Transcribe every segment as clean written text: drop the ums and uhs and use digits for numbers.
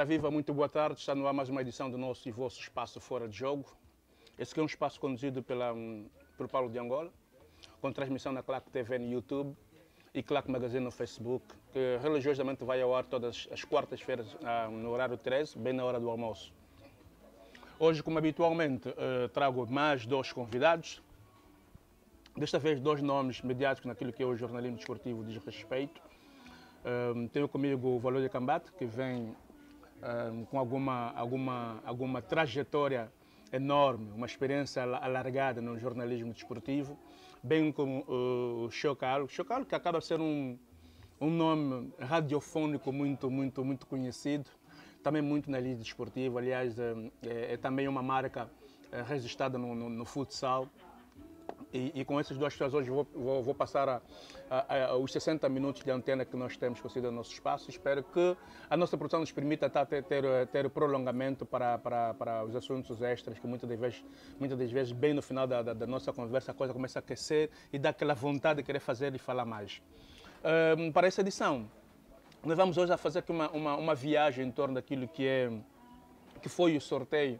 viva, muito boa tarde. Está no ar mais uma edição do nosso e vosso espaço Fora de Jogo. Esse aqui é um espaço conduzido por Paulo de Angola, com transmissão na Claque TV no YouTube e Claque Magazine no Facebook, que religiosamente vai ao ar todas as quartas-feiras no horário 13, bem na hora do almoço. Hoje, como habitualmente, trago mais dois convidados. Desta vez, dois nomes mediáticos naquilo que é o jornalismo desportivo diz respeito. Tenho comigo o Valor de Cambate, que vem com alguma trajetória enorme, uma experiência alargada no jornalismo desportivo, bem como o Chocalo, que acaba de ser um nome radiofônico muito conhecido, também muito na lida desportiva. Aliás, é também uma marca registrada no futsal. E com essas duas pessoas hoje vou passar os 60 minutos de antena que nós temos conseguido no nosso espaço. Espero que a nossa produção nos permita ter prolongamento para os assuntos extras, que muitas das vezes, bem no final da nossa conversa, a coisa começa a aquecer e dá aquela vontade de querer fazer e falar mais. Para essa edição, nós vamos hoje a fazer aqui uma viagem em torno daquilo que foi o sorteio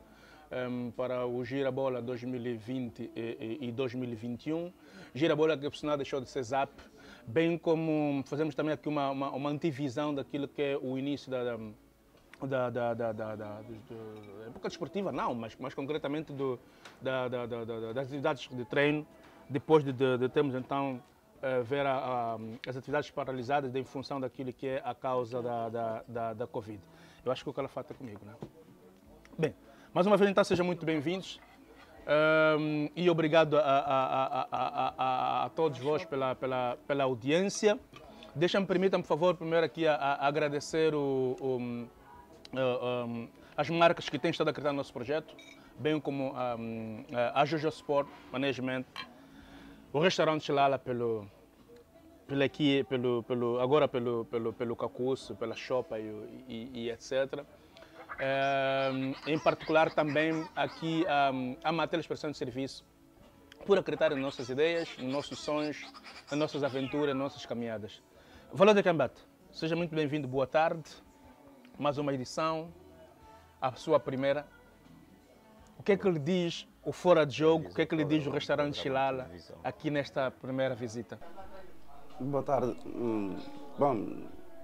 para o Girabola 2020 e 2021. Girabola que, por sinal, deixou de ser ZAP, bem como fazemos também aqui uma antivisão daquilo que é o início da época desportiva, não, mas mais concretamente das atividades de treino, depois de termos então ver as atividades paralisadas em função daquilo que é a causa da Covid. Eu acho que o Calafate é comigo, né? Bem, mais uma vez, então, sejam muito bem-vindos e obrigado a todos vós pela audiência. Permitam-me, por favor, primeiro aqui agradecer as marcas que têm estado a acreditar no nosso projeto, bem como a Jojo Sport Management, o restaurante Chilala pelo Cacuço, pela Chopa e etc. Em particular também aqui a Matéria Expressão de Serviço, por acreditar em nossas ideias, em nossos sonhos, em nossas aventuras, em nossas caminhadas. Valor de Cambate, seja muito bem-vindo, boa tarde, mais uma edição, a sua primeira. O que é que lhe diz o Fora de Jogo, o que é que lhe diz o restaurante Chilala aqui nesta primeira visita? Boa tarde. Bom,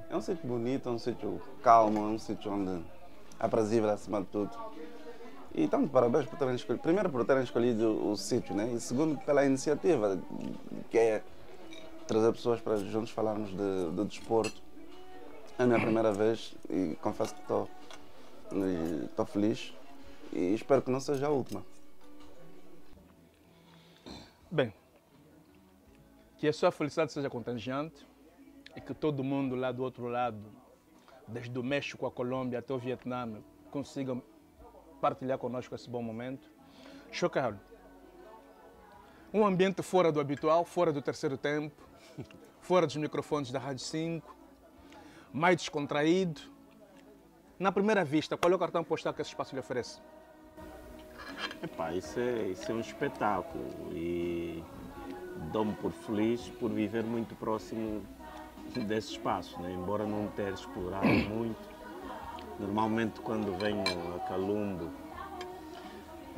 é um sítio bonito, é um sítio calmo, é um sítio onde aprazível acima de tudo. E então, parabéns por terem escolhido, primeiro por terem escolhido o sítio, né? E segundo pela iniciativa, que é trazer pessoas para juntos falarmos de desporto. É a minha primeira vez e confesso que estou feliz e espero que não seja a última. Bem, que a sua felicidade seja contagiante e que todo mundo lá do outro lado, desde o México, a Colômbia até o Vietnã, consigam partilhar conosco esse bom momento. Chocado. Um ambiente fora do habitual, fora do terceiro tempo, fora dos microfones da Rádio 5, mais descontraído. Na primeira vista, qual é o cartão postal que esse espaço lhe oferece? Epá, isso é um espetáculo e dou-me por feliz por viver muito próximo desse espaço, né? Embora não ter explorado muito. Normalmente quando venho a Calumbo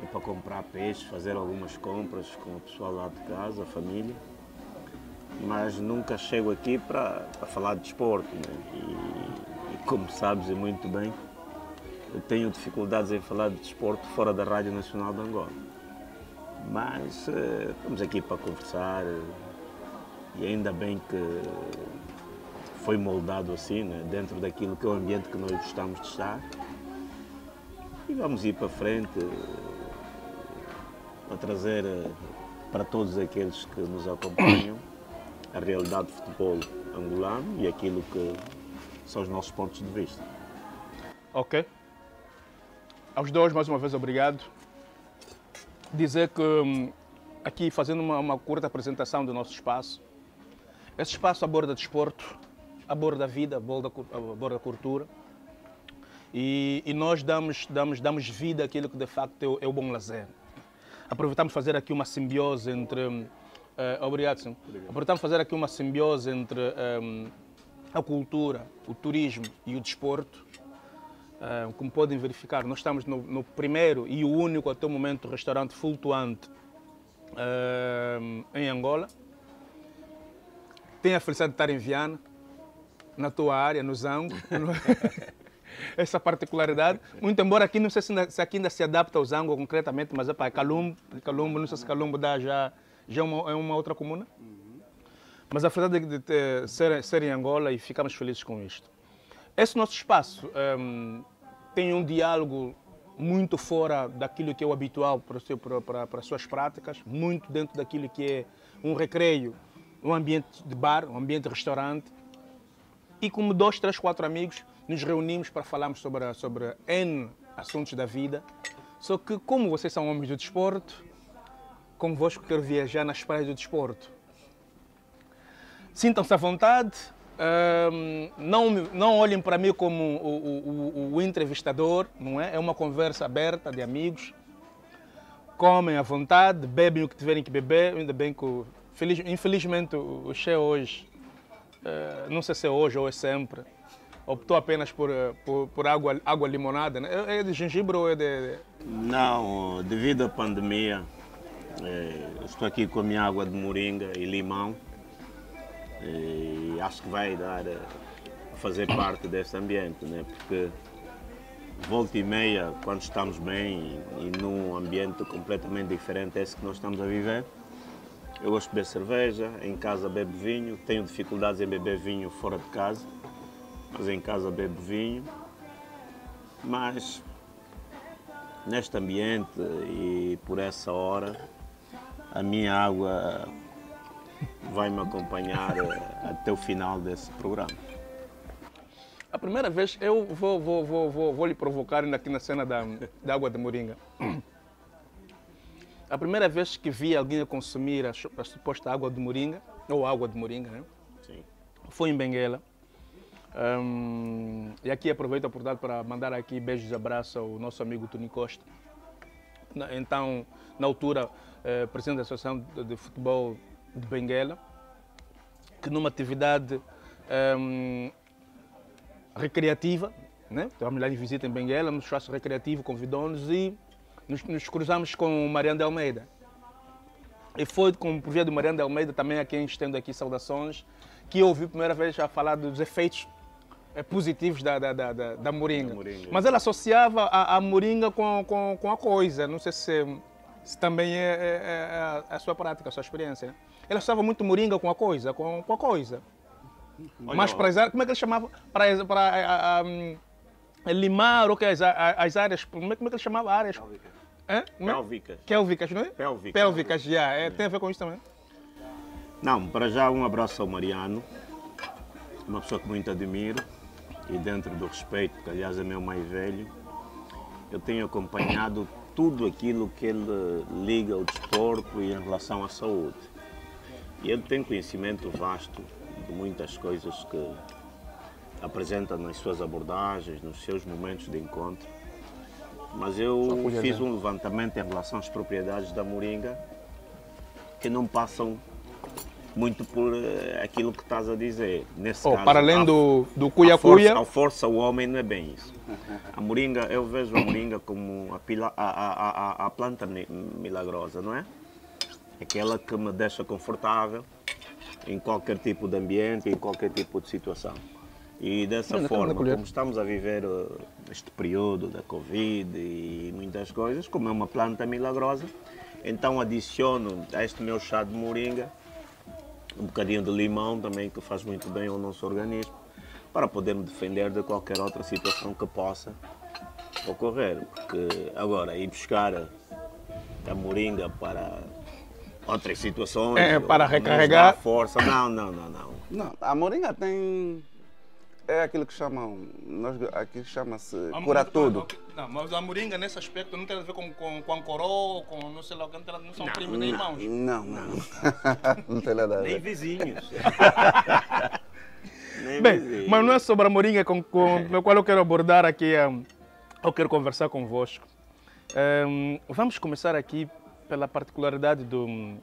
é para comprar peixe, fazer algumas compras com o pessoal lá de casa, a família, mas nunca chego aqui para falar de desporto, né? E como sabes muito bem, eu tenho dificuldades em falar de desporto fora da Rádio Nacional de Angola. Mas estamos aqui para conversar e ainda bem que foi moldado assim, né, dentro daquilo que é o ambiente que nós gostamos de estar. E vamos ir para frente a trazer para todos aqueles que nos acompanham a realidade do futebol angolano e aquilo que são os nossos pontos de vista. Ok. Aos dois, mais uma vez, obrigado. Dizer que aqui, fazendo uma curta apresentação do nosso espaço, esse espaço aborda desporto, aborda a vida, aborda a cultura e nós damos vida àquilo que de facto é o bom lazer. Aproveitamos fazer aqui uma simbiose entre... obrigado, sim. Aproveitamos fazer aqui uma simbiose entre a cultura, o turismo e o desporto, Como podem verificar, nós estamos no primeiro e o único até o momento restaurante flutuante em Angola. Tenho a felicidade de estar em Viana, na tua área, no Zango. Essa particularidade. Muito embora aqui, não sei se aqui ainda se adapta ao Zango concretamente, mas é Calumbo, não sei se Calumbo dá já é uma outra comuna. Mas a felicidade de ser em Angola e ficamos felizes com isto. Esse nosso espaço tem um diálogo muito fora daquilo que é o habitual para as suas práticas, muito dentro daquilo que é um recreio, um ambiente de bar, um ambiente de restaurante. E como 2, 3, 4 amigos, nos reunimos para falarmos sobre N assuntos da vida. Só que como vocês são homens do desporto, convosco quero viajar nas praias do desporto. Sintam-se à vontade. Não olhem para mim como o entrevistador, não é? É uma conversa aberta de amigos. Comem à vontade, bebem o que tiverem que beber. Ainda bem que, infelizmente, o Che hoje, não sei se é hoje ou é sempre, optou apenas por água limonada. Né? É de gengibre ou é de... Não, devido à pandemia, estou aqui com a minha água de moringa e limão. E acho que vai dar a fazer parte desse ambiente, né? Porque volta e meia, quando estamos bem e num ambiente completamente diferente desse que nós estamos a viver, eu gosto de beber cerveja, em casa bebo vinho, tenho dificuldades em beber vinho fora de casa, mas em casa bebo vinho. Mas neste ambiente e por essa hora, a minha água vai me acompanhar até o final desse programa. A primeira vez, eu vou lhe provocar aqui na cena da água de moringa. A primeira vez que vi alguém a consumir a suposta água de moringa, ou água de moringa, né? Sim. Foi em Benguela. E aqui aproveito a oportunidade para mandar aqui beijos e abraços ao nosso amigo Tony Costa. Então, na altura, presidente da Associação de Futebol de Benguela, que numa atividade recreativa, né? Estávamos lá em visita em Benguela, no espaço recreativo, convidou-nos e nos cruzamos com o Mariano de Almeida. E foi por via do Mariano de Almeida, também a quem estendo aqui saudações, que eu ouvi a primeira vez a falar dos efeitos positivos da moringa. Mas ela associava a moringa com a coisa, não sei se também é a sua prática, a sua experiência. Né? Ela associava muito moringa com a coisa, com a coisa. Olha, mas para as áreas, como é que ele chamava? Para limar as áreas, como é que ele chamava? Áreas? Pélvicas. Pélvicas, não é? Pélvicas, já. Tem a ver com isso também? Não, para já um abraço ao Mariano, uma pessoa que muito admiro e dentro do respeito, que aliás é meu mais velho, eu tenho acompanhado tudo aquilo que ele liga ao desporto e em relação à saúde. E ele tem conhecimento vasto de muitas coisas que apresenta nas suas abordagens, nos seus momentos de encontro. Mas eu fiz um levantamento em relação às propriedades da moringa que não passam muito por aquilo que estás a dizer. Nesse caso, para além do cuia-cuia... A força o homem não é bem isso. A moringa, eu vejo a moringa como a planta milagrosa, não é? Aquela que me deixa confortável em qualquer tipo de ambiente, em qualquer tipo de situação. E dessa forma, como estamos a viver este período da Covid e muitas coisas, como é uma planta milagrosa, então adiciono a este meu chá de moringa um bocadinho de limão também, que faz muito bem ao nosso organismo, para poder me defender de qualquer outra situação que possa ocorrer. Porque agora, ir buscar a moringa para outras situações... para recarregar... força, não. Não, a moringa tem... É aquilo que chamam, aqui chama-se cura tudo. Não, mas a moringa nesse aspecto não tem a ver com ancoró, com não sei lá o que, não são primos nem irmãos. Não. Não tem nada a ver. Nem vizinhos. Bem, mas não é sobre a moringa com a qual eu quero abordar aqui, eu quero conversar convosco. Vamos começar aqui pela particularidade do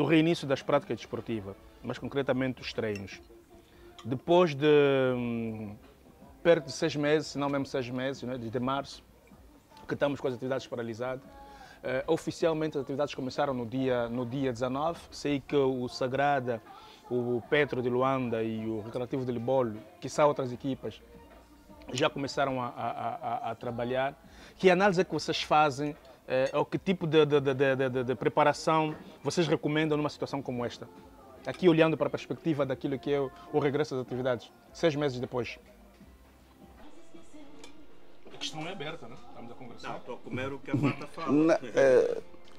reinício das práticas desportivas, mas concretamente os treinos. Depois de perto de 6 meses, se não mesmo 6 meses, né, desde março, que estamos com as atividades paralisadas. Oficialmente as atividades começaram no dia 19. Sei que o Sagrada, o Petro de Luanda e o Recreativo de Libolo, que são outras equipas, já começaram a trabalhar. Que análise é que vocês fazem, ou que tipo de preparação vocês recomendam numa situação como esta? Aqui olhando para a perspectiva daquilo que é o regresso das atividades, 6 meses depois. A questão é aberta, né? Estamos a conversar. Não, estou a comer o que a Marta fala.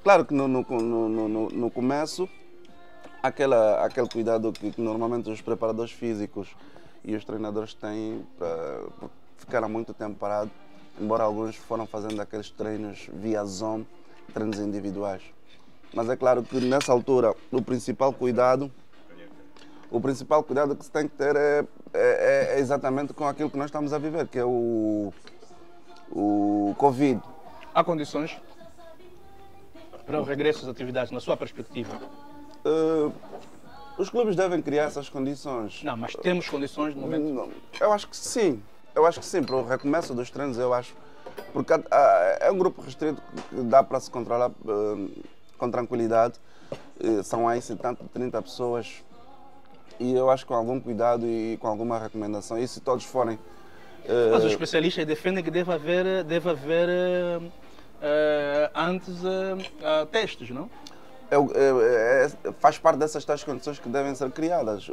Claro que no começo, aquele cuidado que normalmente os preparadores físicos e os treinadores têm para ficar há muito tempo parado, embora alguns foram fazendo aqueles treinos via Zoom, treinos individuais. Mas é claro que nessa altura o principal cuidado que se tem que ter é exatamente com aquilo que nós estamos a viver, que é o Covid. Há condições para o regresso às atividades, na sua perspectiva? Os clubes devem criar essas condições. Não, mas temos condições no momento? Eu acho que sim. Para o recomeço dos treinos, eu acho. Porque é um grupo restrito que dá para se controlar com tranquilidade. São aí 70, 30 pessoas. E eu acho que com algum cuidado e com alguma recomendação, e se todos forem... Mas os especialistas defendem que deve haver antes testes, não? Faz parte dessas tais condições que devem ser criadas.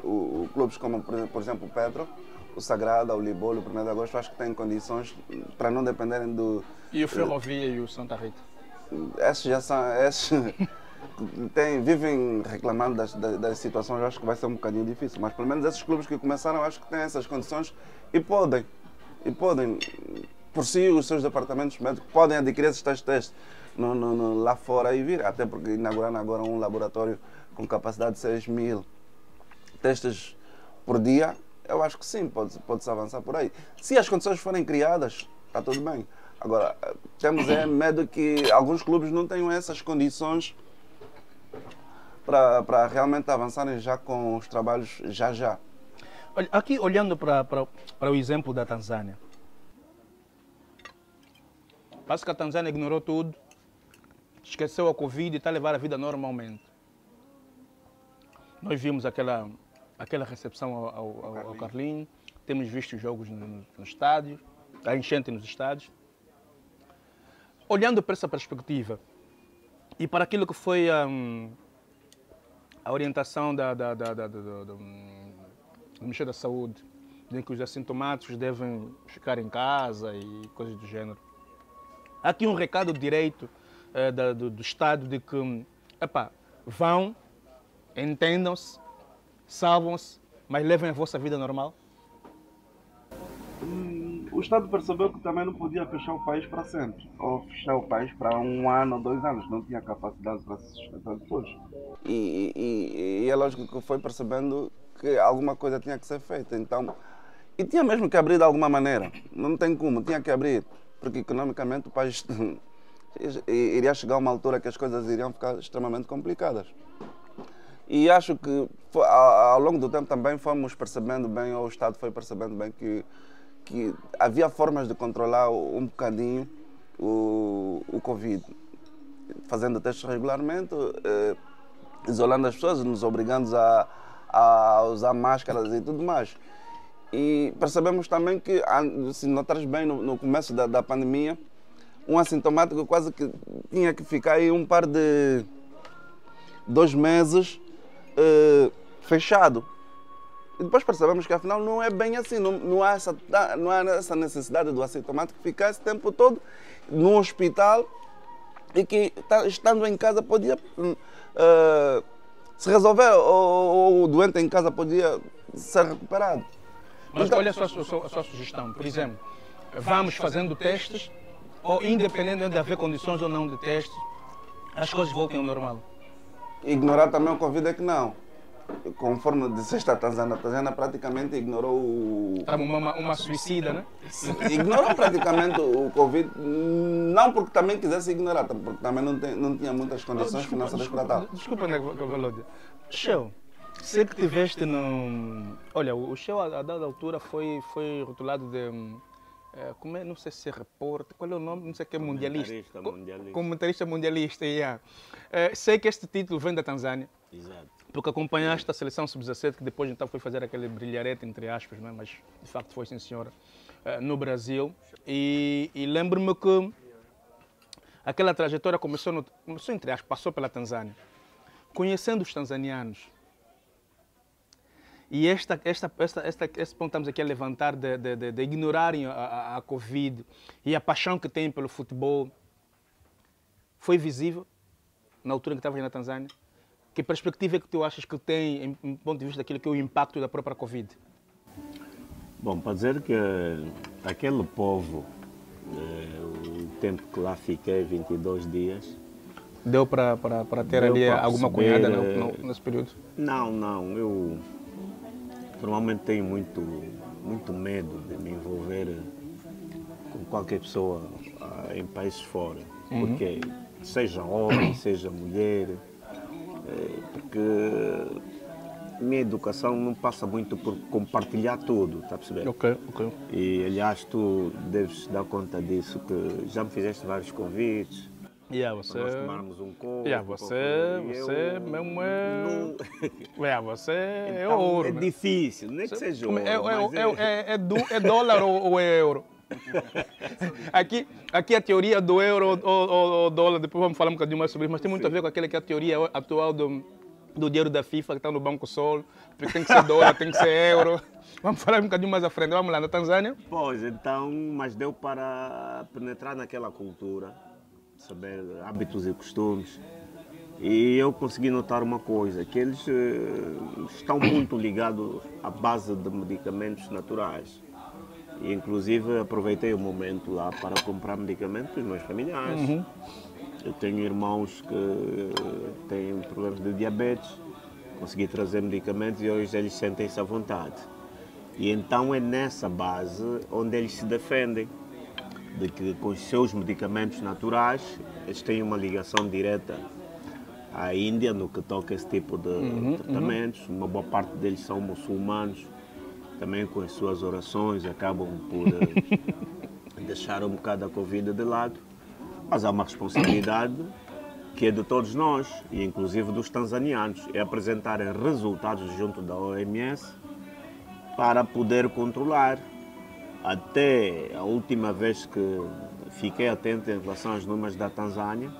Clubes como, por exemplo, o Petro, o Sagrada, o Libolo, o 1º de Agosto, acho que têm condições para não dependerem do... E o Ferrovia e o Santa Rita? Esses já são... vivem reclamando das situações, eu acho que vai ser um bocadinho difícil. Mas pelo menos esses clubes que começaram, acho que têm essas condições e podem, por si, os seus departamentos médicos podem adquirir esses tais testes lá fora e vir. Até porque inauguraram agora um laboratório com capacidade de 6.000 testes por dia. Eu acho que sim, pode-se avançar por aí. Se as condições forem criadas, está tudo bem. Agora, temos medo que alguns clubes não tenham essas condições para realmente avançarem já com os trabalhos já. Olha, aqui olhando para o exemplo da Tanzânia. Parece que a Tanzânia ignorou tudo, esqueceu a Covid e está a levar a vida normalmente. Nós vimos aquela recepção ao Carlinho, temos visto jogos no estádio, a enchente nos estádios. Olhando para essa perspectiva e para aquilo que foi a orientação do Ministério da Saúde, em que os assintomáticos devem ficar em casa e coisas do gênero. Há aqui um recado direito do Estado de que, vão, entendam-se, salvam-se, mas levem a vossa vida normal? O Estado percebeu que também não podia fechar o país para sempre, ou fechar o país para 1 ano ou 2 anos, não tinha capacidade para se sustentar depois. E é lógico que foi percebendo que alguma coisa tinha que ser feita, então, e tinha mesmo que abrir de alguma maneira, não tem como, tinha que abrir, porque economicamente o país iria chegar a uma altura que as coisas iriam ficar extremamente complicadas. E acho que ao longo do tempo também fomos percebendo bem, ou o Estado foi percebendo bem que havia formas de controlar um bocadinho o Covid, fazendo testes regularmente, isolando as pessoas, nos obrigando a usar máscaras e tudo mais. E percebemos também que, se notares bem, no começo da pandemia, um assintomático quase que tinha que ficar aí um par de 2 meses fechado. E depois percebemos que afinal não é bem assim, não há essa necessidade do assintomático ficar esse tempo todo no hospital e que estando em casa podia se resolver, ou o doente em casa podia ser recuperado. Mas então, olha a sua sugestão, por exemplo, vamos fazendo testes, ou independente de haver condições ou não de testes, as coisas voltem ao normal. Ignorar também o Covid é que não. Conforme disseste a Tanzânia praticamente ignorou o... Estava uma suicida, né? Ignorou praticamente o Covid, não porque também quisesse ignorar, porque também não tinha muitas condições financeiras para tal. Desculpa, Valode. Show. Sei que tiveste no... Olha, o show a dada altura foi rotulado de... como é? Não sei se é repórter, qual é o nome? Não sei o que é mundialista. Mundialista. Comentarista mundialista, yeah. Sei que este título vem da Tanzânia. Exato. Porque acompanhaste a seleção sub-17, que depois então foi fazer aquele brilharete, entre aspas, né? Mas de facto foi, sim senhora, no Brasil. E lembro-me que aquela trajetória começou, entre aspas, passou pela Tanzânia. Conhecendo os tanzanianos, e esse ponto que estamos aqui a levantar de ignorarem a Covid e a paixão que têm pelo futebol, foi visível na altura em que estavas na Tanzânia? Que perspectiva é que tu achas que tem, em ponto de vista daquilo que é o impacto da própria Covid? Bom, para dizer que aquele povo, o tempo que lá fiquei, 22 dias... Deu para ter ali alguma cunhada nesse período? Não, eu normalmente tenho muito medo de me envolver com qualquer pessoa em países fora, porque seja homem, seja mulher, porque minha educação não passa muito por compartilhar tudo, está a perceber? Ok. E aliás, tu deves dar conta disso, que já me fizeste vários convites. Você... Para nós tomarmos um copo. Você mesmo é... você é então, ouro. É difícil, não é que seja ouro, é dólar ou é euro? Aqui a teoria do euro ou dólar, depois vamos falar um bocadinho mais sobre isso, mas tem muito a ver com aquela que é a teoria atual do dinheiro da FIFA, que está no Banco Sol, porque tem que ser dólar, tem que ser euro. Vamos falar um bocadinho mais à frente. Vamos lá, na Tanzânia? Pois, então, mas deu para penetrar naquela cultura, saber hábitos e costumes. E eu consegui notar uma coisa, que eles estão muito ligados à base de medicamentos naturais. E, inclusive, aproveitei o momento lá para comprar medicamentos dos meus familiares. Eu tenho irmãos que têm problemas de diabetes, consegui trazer medicamentos e hoje eles sentem-se à vontade. E então é nessa base onde eles se defendem, de que com os seus medicamentos naturais eles têm uma ligação direta à Índia no que toca a esse tipo de tratamentos. Uma boa parte deles são muçulmanos, também com as suas orações acabam por deixar um bocado a Covid de lado. Mas há uma responsabilidade que é de todos nós, e inclusive dos tanzanianos, é apresentarem resultados junto da OMS para poder controlar. Até a última vez que fiquei atento em relação aos números da Tanzânia,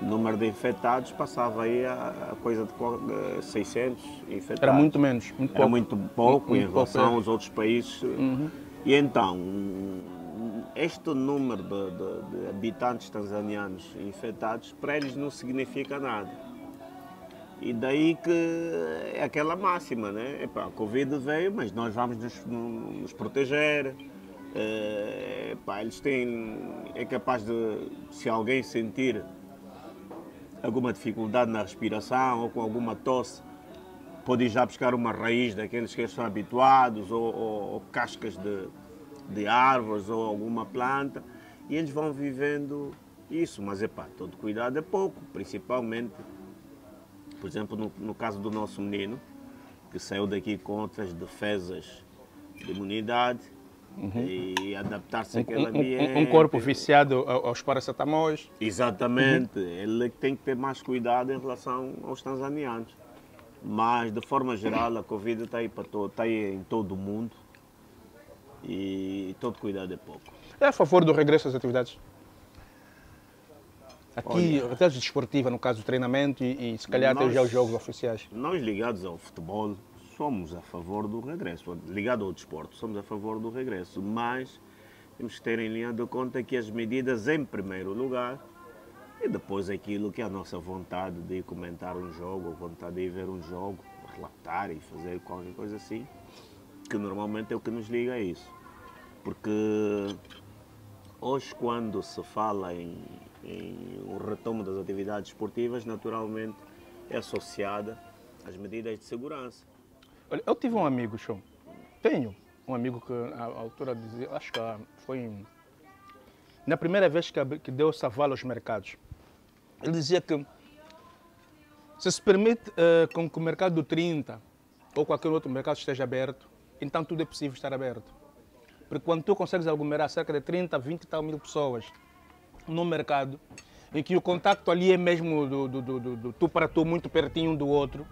o número de infectados passava aí a coisa de 600 infectados. Era muito menos, muito pouco. Era muito pouco em relação pouco, aos outros países. E então, este número de habitantes tanzanianos infectados, para eles não significa nada. E daí que é aquela máxima, né? Epá, a Covid veio, mas nós vamos nos proteger. Eles têm, é capaz de, se alguém sentir alguma dificuldade na respiração ou com alguma tosse, pode ir já buscar uma raiz daqueles que estão habituados ou cascas de árvores ou alguma planta, e eles vão vivendo isso. Mas todo cuidado é pouco, principalmente, por exemplo, no caso do nosso menino, que saiu daqui com outras defesas de imunidade e adaptar-se àquele ambiente. Um corpo viciado aos paracetamóis. Exatamente, ele tem que ter mais cuidado em relação aos tanzanianos. Mas, de forma geral, a Covid está aí, está aí em todo o mundo e todo cuidado é pouco. É a favor do regresso às atividades? Aqui, atividade desportiva, no caso do treinamento e se calhar até já os jogos oficiais. Nós ligados ao futebol somos a favor do regresso, ligado ao desporto, somos a favor do regresso, mas temos que ter em linha de conta que as medidas em primeiro lugar e depois aquilo que é a nossa vontade de ir comentar um jogo, a vontade de ir ver um jogo, relatar e fazer qualquer coisa assim, que normalmente é o que nos liga a isso. Porque hoje, quando se fala em um retomo das atividades esportivas, naturalmente é associada às medidas de segurança. Olha, eu tive um amigo, tenho um amigo que à altura dizia, acho que foi na primeira vez que deu essa vala aos mercados, ele dizia que Se permite com que o mercado do 30 ou qualquer outro mercado esteja aberto, então tudo é possível estar aberto. Porque quando tu consegues aglomerar cerca de 30, 20 e tal mil pessoas no mercado, em que o contacto ali é mesmo do tu para tu, muito pertinho um do outro,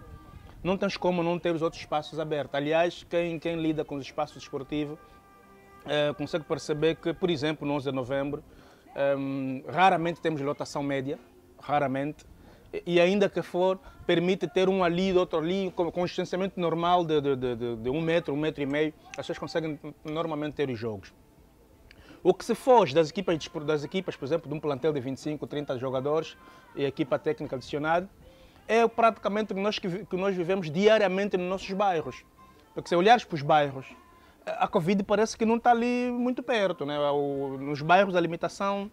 não tens como não ter os outros espaços abertos. Aliás, quem lida com os espaços desportivos consegue perceber que, por exemplo, no 11 de novembro, raramente temos lotação média, raramente, e ainda que for, permite ter um ali, outro ali, com um distanciamento normal de 1 metro, 1,5 metro, as pessoas conseguem normalmente ter os jogos. O que se foge das equipas, por exemplo, de um plantel de 25, 30 jogadores e equipa técnica adicionada, é praticamente o que nós vivemos diariamente nos nossos bairros. Porque se olhares para os bairros, a Covid parece que não está ali muito perto, né? Nos bairros, a limitação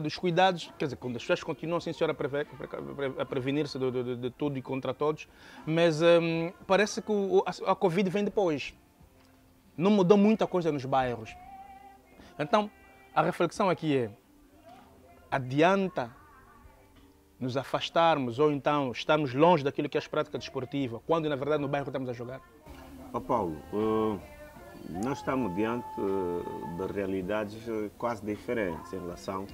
dos cuidados, quer dizer, quando as pessoas continuam, sim, senhora, a prevenir-se de tudo e contra todos, mas parece que a Covid vem depois. Não mudou muita coisa nos bairros. Então, a reflexão aqui é, adianta nos afastarmos ou então estarmos longe daquilo que é a prática desportiva, quando na verdade no bairro estamos a jogar? Paulo, nós estamos diante de realidades quase diferentes em relação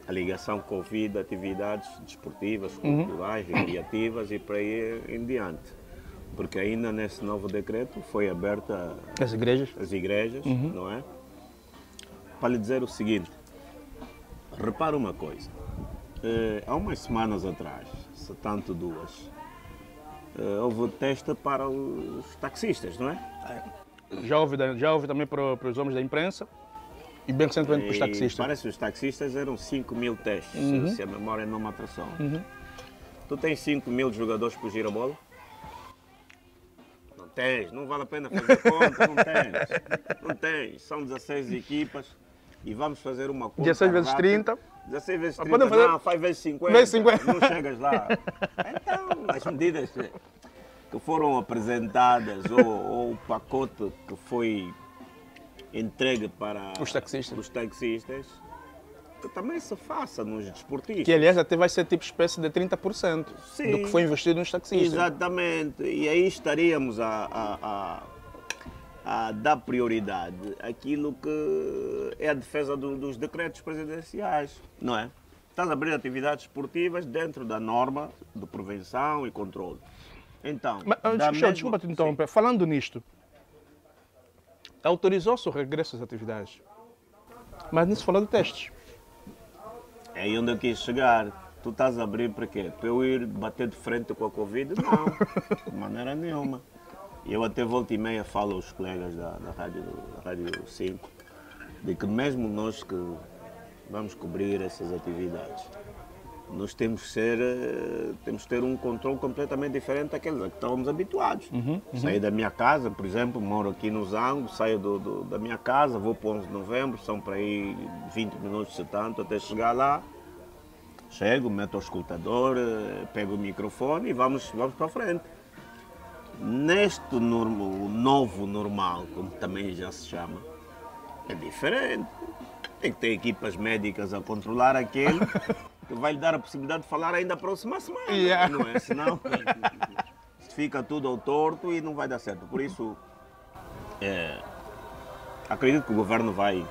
à ligação Covid, atividades desportivas, culturais, recreativas e por aí em diante. Porque ainda nesse novo decreto foi aberta as igrejas, não é? Para lhe dizer o seguinte, repara uma coisa, há umas semanas atrás, se tanto duas, houve teste para os taxistas, não é? Já houve também para os homens da imprensa e bem recentemente para os taxistas. Parece que os taxistas eram 5.000 testes, se a memória não me atração. Tu tens 5.000 jogadores por girabola? Não tens, não vale a pena fazer conta, não tens. São 16 equipas e vamos fazer uma conta 16 vezes rápida. 30. 16 vezes 30, Podem fazer... não, faz vezes 50, vezes 50. Não chegas lá. Então, as medidas que foram apresentadas ou o pacote que foi entregue para os taxistas, que também se faça nos desportistas. Que aliás até vai ser tipo espécie de 30% Sim, do que foi investido nos taxistas. Exatamente, e aí estaríamos a dar prioridade àquilo que é a defesa dos decretos presidenciais, não é? Estás a abrir atividades esportivas dentro da norma de prevenção e controle. Então, desculpa te interromper. Falando nisto, autorizou-se o regresso às atividades, mas não se falou de testes. É aí onde eu quis chegar. Tu estás a abrir para quê? Para eu ir bater de frente com a Covid? Não, de maneira nenhuma. E eu até volta e meia falo aos colegas da Rádio 5 de que mesmo nós que vamos cobrir essas atividades, nós temos que ter um controle completamente diferente daqueles a que estávamos habituados. Saio da minha casa, por exemplo, moro aqui no Zango, saio da minha casa, vou para o 11 de novembro, são para aí 20 minutos se tanto até chegar lá. Chego, meto o escutador, pego o microfone e vamos para a frente. Neste novo normal, como também já se chama, é diferente. Tem que ter equipas médicas a controlar aquele que vai lhe dar a possibilidade de falar ainda a próxima semana, não é? Senão fica tudo ao torto e não vai dar certo. Por isso, acredito que o governo vai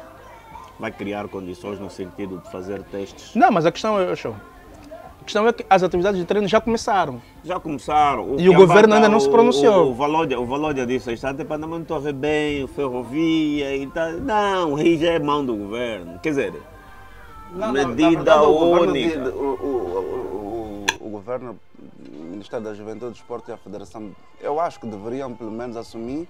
criar condições no sentido de fazer testes. Não, mas a questão é que as atividades de treino já começaram. Já começaram. E o governo ainda não se pronunciou. O Valódia disse a instante, para não estou a ver bem, ferrovia e tal. Não, aí já é mão do governo. Quer dizer, medida única. O governo, o Ministério da Juventude, do Desporto e a Federação, eu acho que deveriam pelo menos assumir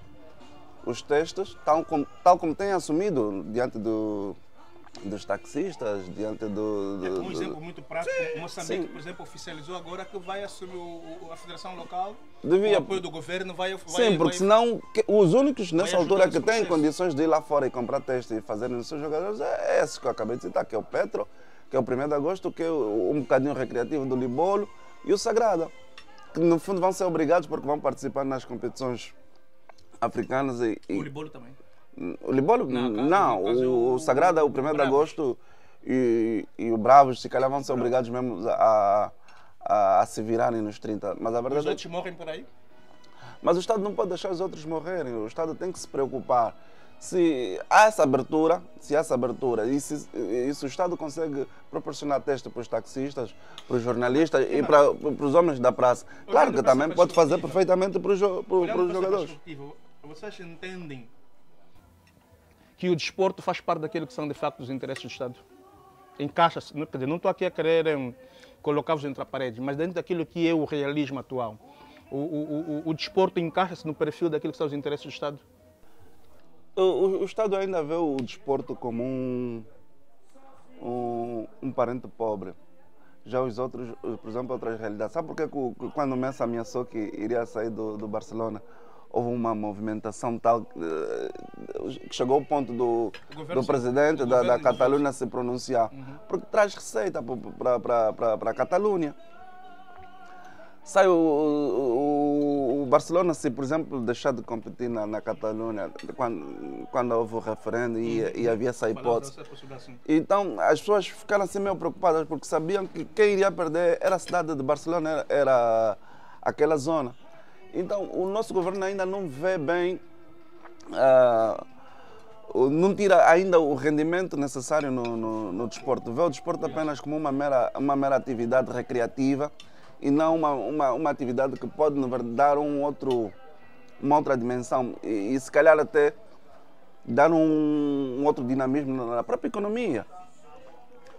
os testes, tal como têm assumido diante dos taxistas, diante um exemplo muito prático, Moçambique, por exemplo, oficializou agora que vai assumir a federação local, o apoio do governo porque senão os únicos nessa altura que têm condições de ir lá fora e comprar testes e fazerem os seus jogadores é esses que eu acabei de citar, que é o Petro, que é o 1º de agosto, que é um bocadinho recreativo do Libolo e o Sagrada, que no fundo vão ser obrigados porque vão participar nas competições africanas e o Libolo também. O Libolo? Não, o Sagrado é o 1º de agosto e o Bravos, se calhar, vão ser obrigados mesmo a a se virarem nos 30. Mas a verdade Os outros morrem por aí? Mas o Estado não pode deixar os outros morrerem. O Estado tem que se preocupar. Se há essa abertura, e se o Estado consegue proporcionar teste para os taxistas, para os jornalistas e para os homens da praça, claro que também pode fazer perfeitamente para os jogadores. Vocês entendem que o desporto faz parte daquilo que são de facto os interesses do Estado? Encaixa-se, quer dizer, não estou aqui a querer colocar-vos entre as paredes, mas dentro daquilo que é o realismo atual. O desporto encaixa-se no perfil daquilo que são os interesses do Estado? O Estado ainda vê o desporto como um parente pobre. Já os outros, por exemplo, outras realidades. Sabe por que quando o Messi ameaçou que iria sair do Barcelona, houve uma movimentação tal que chegou ao ponto do presidente da Catalunha se pronunciar? Porque traz receita para a Catalunha. Sai o Barcelona, se por exemplo deixar de competir na Catalunha, quando houve o referendo e havia essa hipótese. Então as pessoas ficaram assim meio preocupadas porque sabiam que quem iria perder era a cidade de Barcelona, era aquela zona. Então o nosso governo ainda não vê bem, não tira ainda o rendimento necessário no desporto. Vê o desporto apenas como uma mera atividade recreativa e não uma atividade que pode dar uma outra dimensão e se calhar até dar um outro dinamismo na própria economia.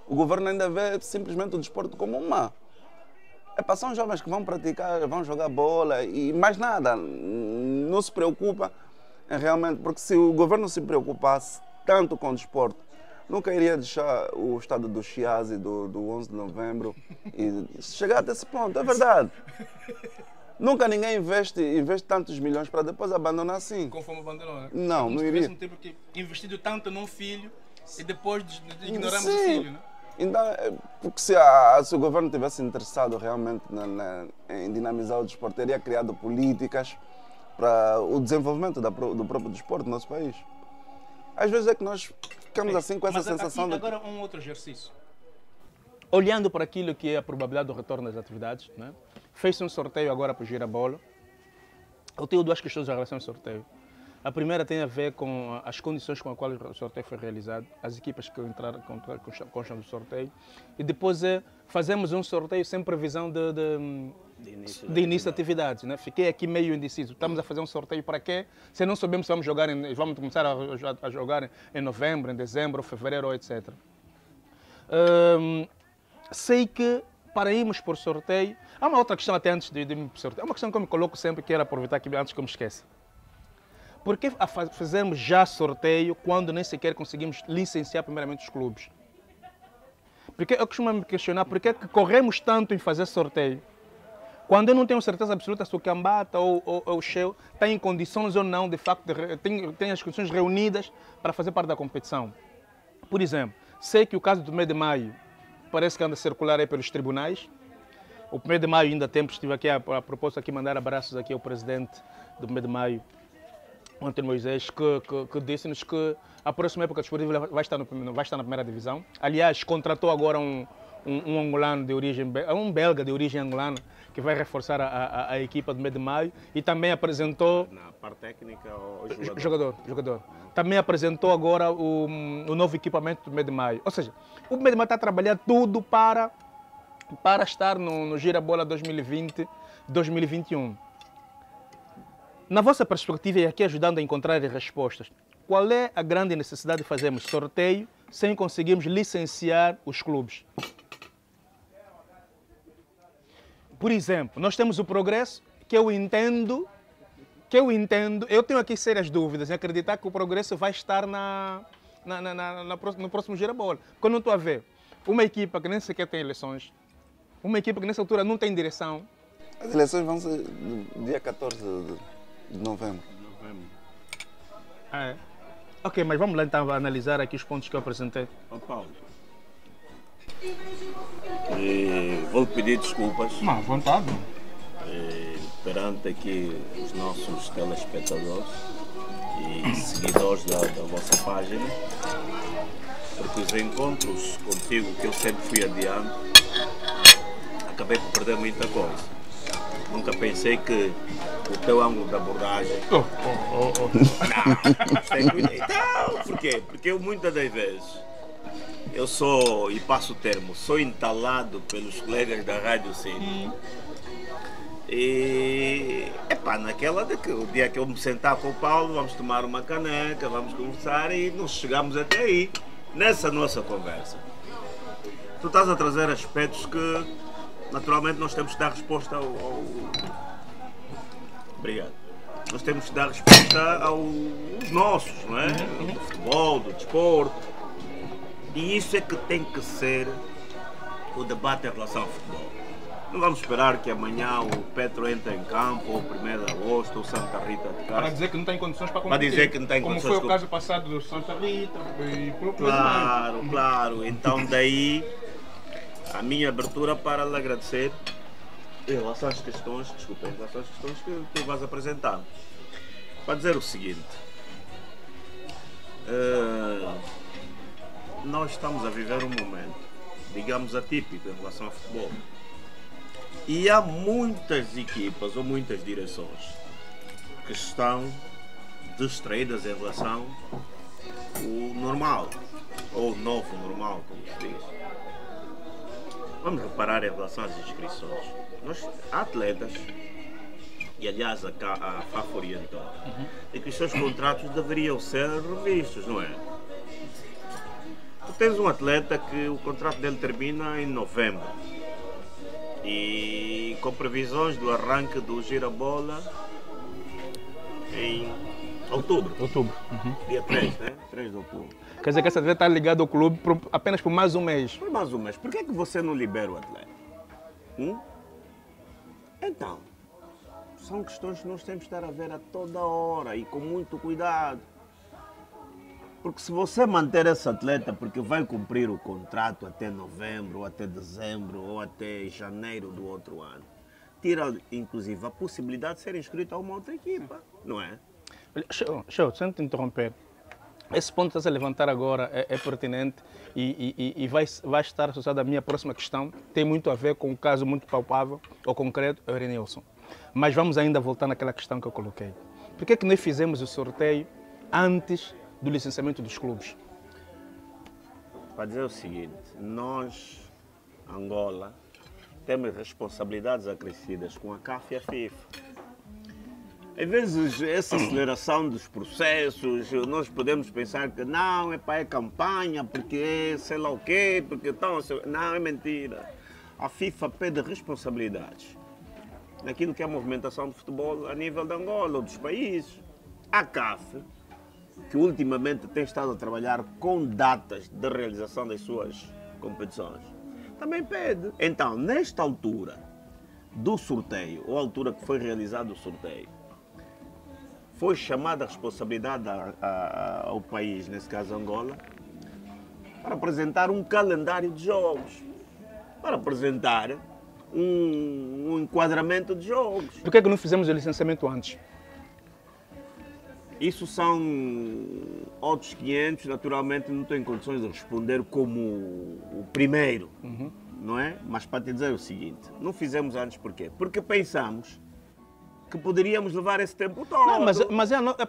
O governo ainda vê simplesmente o desporto como são jovens que vão praticar, vão jogar bola e mais nada. Não se preocupa realmente, porque se o governo se preocupasse tanto com o desporto, nunca iria deixar o estado do Chiazi do 11 de novembro e chegar até esse ponto, é verdade. Nunca ninguém investe tantos milhões para depois abandonar assim. Conforme abandonou, né? Não iria. Um tempo que investido tanto num filho e depois ignoramos o filho, né? Então, porque se o governo tivesse interessado realmente em dinamizar o desporto, teria criado políticas para o desenvolvimento do próprio desporto no nosso país. Às vezes é que nós ficamos assim com essa sensação de... Agora um outro exercício. Olhando para aquilo que é a probabilidade do retorno das atividades, né? Fez-se um sorteio agora para o Girabola. Eu tenho duas questões em relação ao sorteio. A primeira tem a ver com as condições com as quais o sorteio foi realizado, as equipas que entraram constam do sorteio. E depois fazemos um sorteio sem previsão de início de atividades. Né? Fiquei aqui meio indeciso. Estamos a fazer um sorteio para quê? Se não sabemos se vamos começar a jogar em novembro, em dezembro, fevereiro, etc. Sei que para irmos por sorteio... Há uma outra questão até antes de irmos por sorteio. É uma questão que eu me coloco sempre, quero aproveitar aqui antes que eu me esqueça. Por que fazemos já sorteio quando nem sequer conseguimos licenciar primeiramente os clubes? Porque eu costumo me questionar por que corremos tanto em fazer sorteio quando eu não tenho certeza absoluta se o Cambata ou o Shell tem em condições ou não, de facto, tem as condições reunidas para fazer parte da competição. Por exemplo, sei que o caso do 1º de maio parece que anda a circular aí pelos tribunais. O 1º de maio ainda temos, estive aqui a propósito aqui mandar abraços aqui ao presidente do 1º de maio, Antônio Moisés, que disse-nos que a próxima época desportiva vai estar na primeira divisão. Aliás, contratou agora um angolano de origem, um belga de origem angolana, que vai reforçar a equipa do 1º de maio e também apresentou... Na parte técnica ou jogador. Também apresentou agora o novo equipamento do 1º de maio. Ou seja, o 1º de maio está a trabalhar tudo para estar no Girabola 2020-2021. Na vossa perspectiva, e aqui ajudando a encontrar respostas, qual é a grande necessidade de fazermos sorteio sem conseguirmos licenciar os clubes? Por exemplo, nós temos o Progresso, que eu entendo, eu tenho aqui sérias dúvidas em acreditar que o Progresso vai estar no próximo Girabola. Porque eu não estou a ver uma equipa que nem sequer tem eleições, uma equipa que nessa altura não tem direção. As eleições vão ser dia 14 de novembro. Ah, é? Ok, mas vamos lá então analisar aqui os pontos que eu apresentei. Paulo, vou pedir desculpas. Não, à vontade. Perante aqui os nossos telespectadores e seguidores da vossa página, porque os encontros contigo que eu sempre fui adiando acabei por perder muita coisa. Nunca pensei que o teu ângulo de abordagem... Não, tem cuidado. Então, por quê? Porque eu muitas das vezes, eu sou, e passo o termo, sou entalado pelos colegas da Rádio Sim. E, naquela de que o dia que eu me sentar com o Paulo, vamos tomar uma caneca, vamos conversar e nós chegamos até aí, nessa nossa conversa. Tu estás a trazer aspectos que, naturalmente, nós temos que dar resposta ao... Obrigado. Nós temos que dar resposta aos nossos, não é? Do futebol, do desporto. E isso é que tem que ser o debate em relação ao futebol. Não vamos esperar que amanhã o Petro entre em campo, ou 1º de agosto, ou Santa Rita de casa. Para dizer que não tem condições para competir. Para dizer que não tem Como condições. Como foi o caso passado do Santa Rita e Claro, claro. Então daí a minha abertura para lhe agradecer em relação às questões, desculpa, em relação às questões que tu vais apresentar. Para dizer o seguinte, nós estamos a viver um momento, digamos, atípico em relação ao futebol. E há muitas equipas ou muitas direções que estão distraídas em relação ao normal, ou novo normal, como se diz. Vamos reparar em relação às inscrições. Há atletas, e aliás a FAF orientou, e que os seus contratos deveriam ser revistos, não é? Tu tens um atleta que o contrato dele termina em novembro e com previsões do arranque do Girabola em outubro. Dia 3, né? 3 de outubro. Quer dizer que esse atleta está ligado ao clube apenas por mais um mês. Por mais um mês. Por que é que você não libera o atleta? Então, são questões que nós temos que estar a ver a toda hora e com muito cuidado. Porque se você manter esse atleta porque vai cumprir o contrato até novembro, ou até dezembro, ou até janeiro do outro ano, tira inclusive a possibilidade de ser inscrito a uma outra equipa, não é? Show, sem te interromper. Esse ponto que estás a levantar agora é pertinente e vai estar associado à minha próxima questão. Tem muito a ver com um caso muito palpável ou concreto, é o Erenilson. Mas vamos ainda voltar naquela questão que eu coloquei. Por que é que nós fizemos o sorteio antes do licenciamento dos clubes? Para dizer o seguinte, nós, Angola, temos responsabilidades acrescidas com a CAF e a FIFA. Às vezes, essa aceleração dos processos, nós podemos pensar que não, é campanha, porque é sei lá o quê, porque estão... Não, é mentira. A FIFA pede responsabilidades naquilo que é a movimentação de futebol a nível de Angola ou dos países. A CAF, que ultimamente tem estado a trabalhar com datas de realização das suas competições, também pede. Então, nesta altura do sorteio, ou a altura que foi realizado o sorteio, foi chamada a responsabilidade ao país, nesse caso Angola, para apresentar um calendário de jogos, para apresentar um enquadramento de jogos. Por que é que não fizemos o licenciamento antes? Isso são outros 500, naturalmente não estou em condições de responder como o primeiro, não é? Mas para te dizer o seguinte, não fizemos antes porquê? Porque pensamos que poderíamos levar esse tempo todo. Não, mas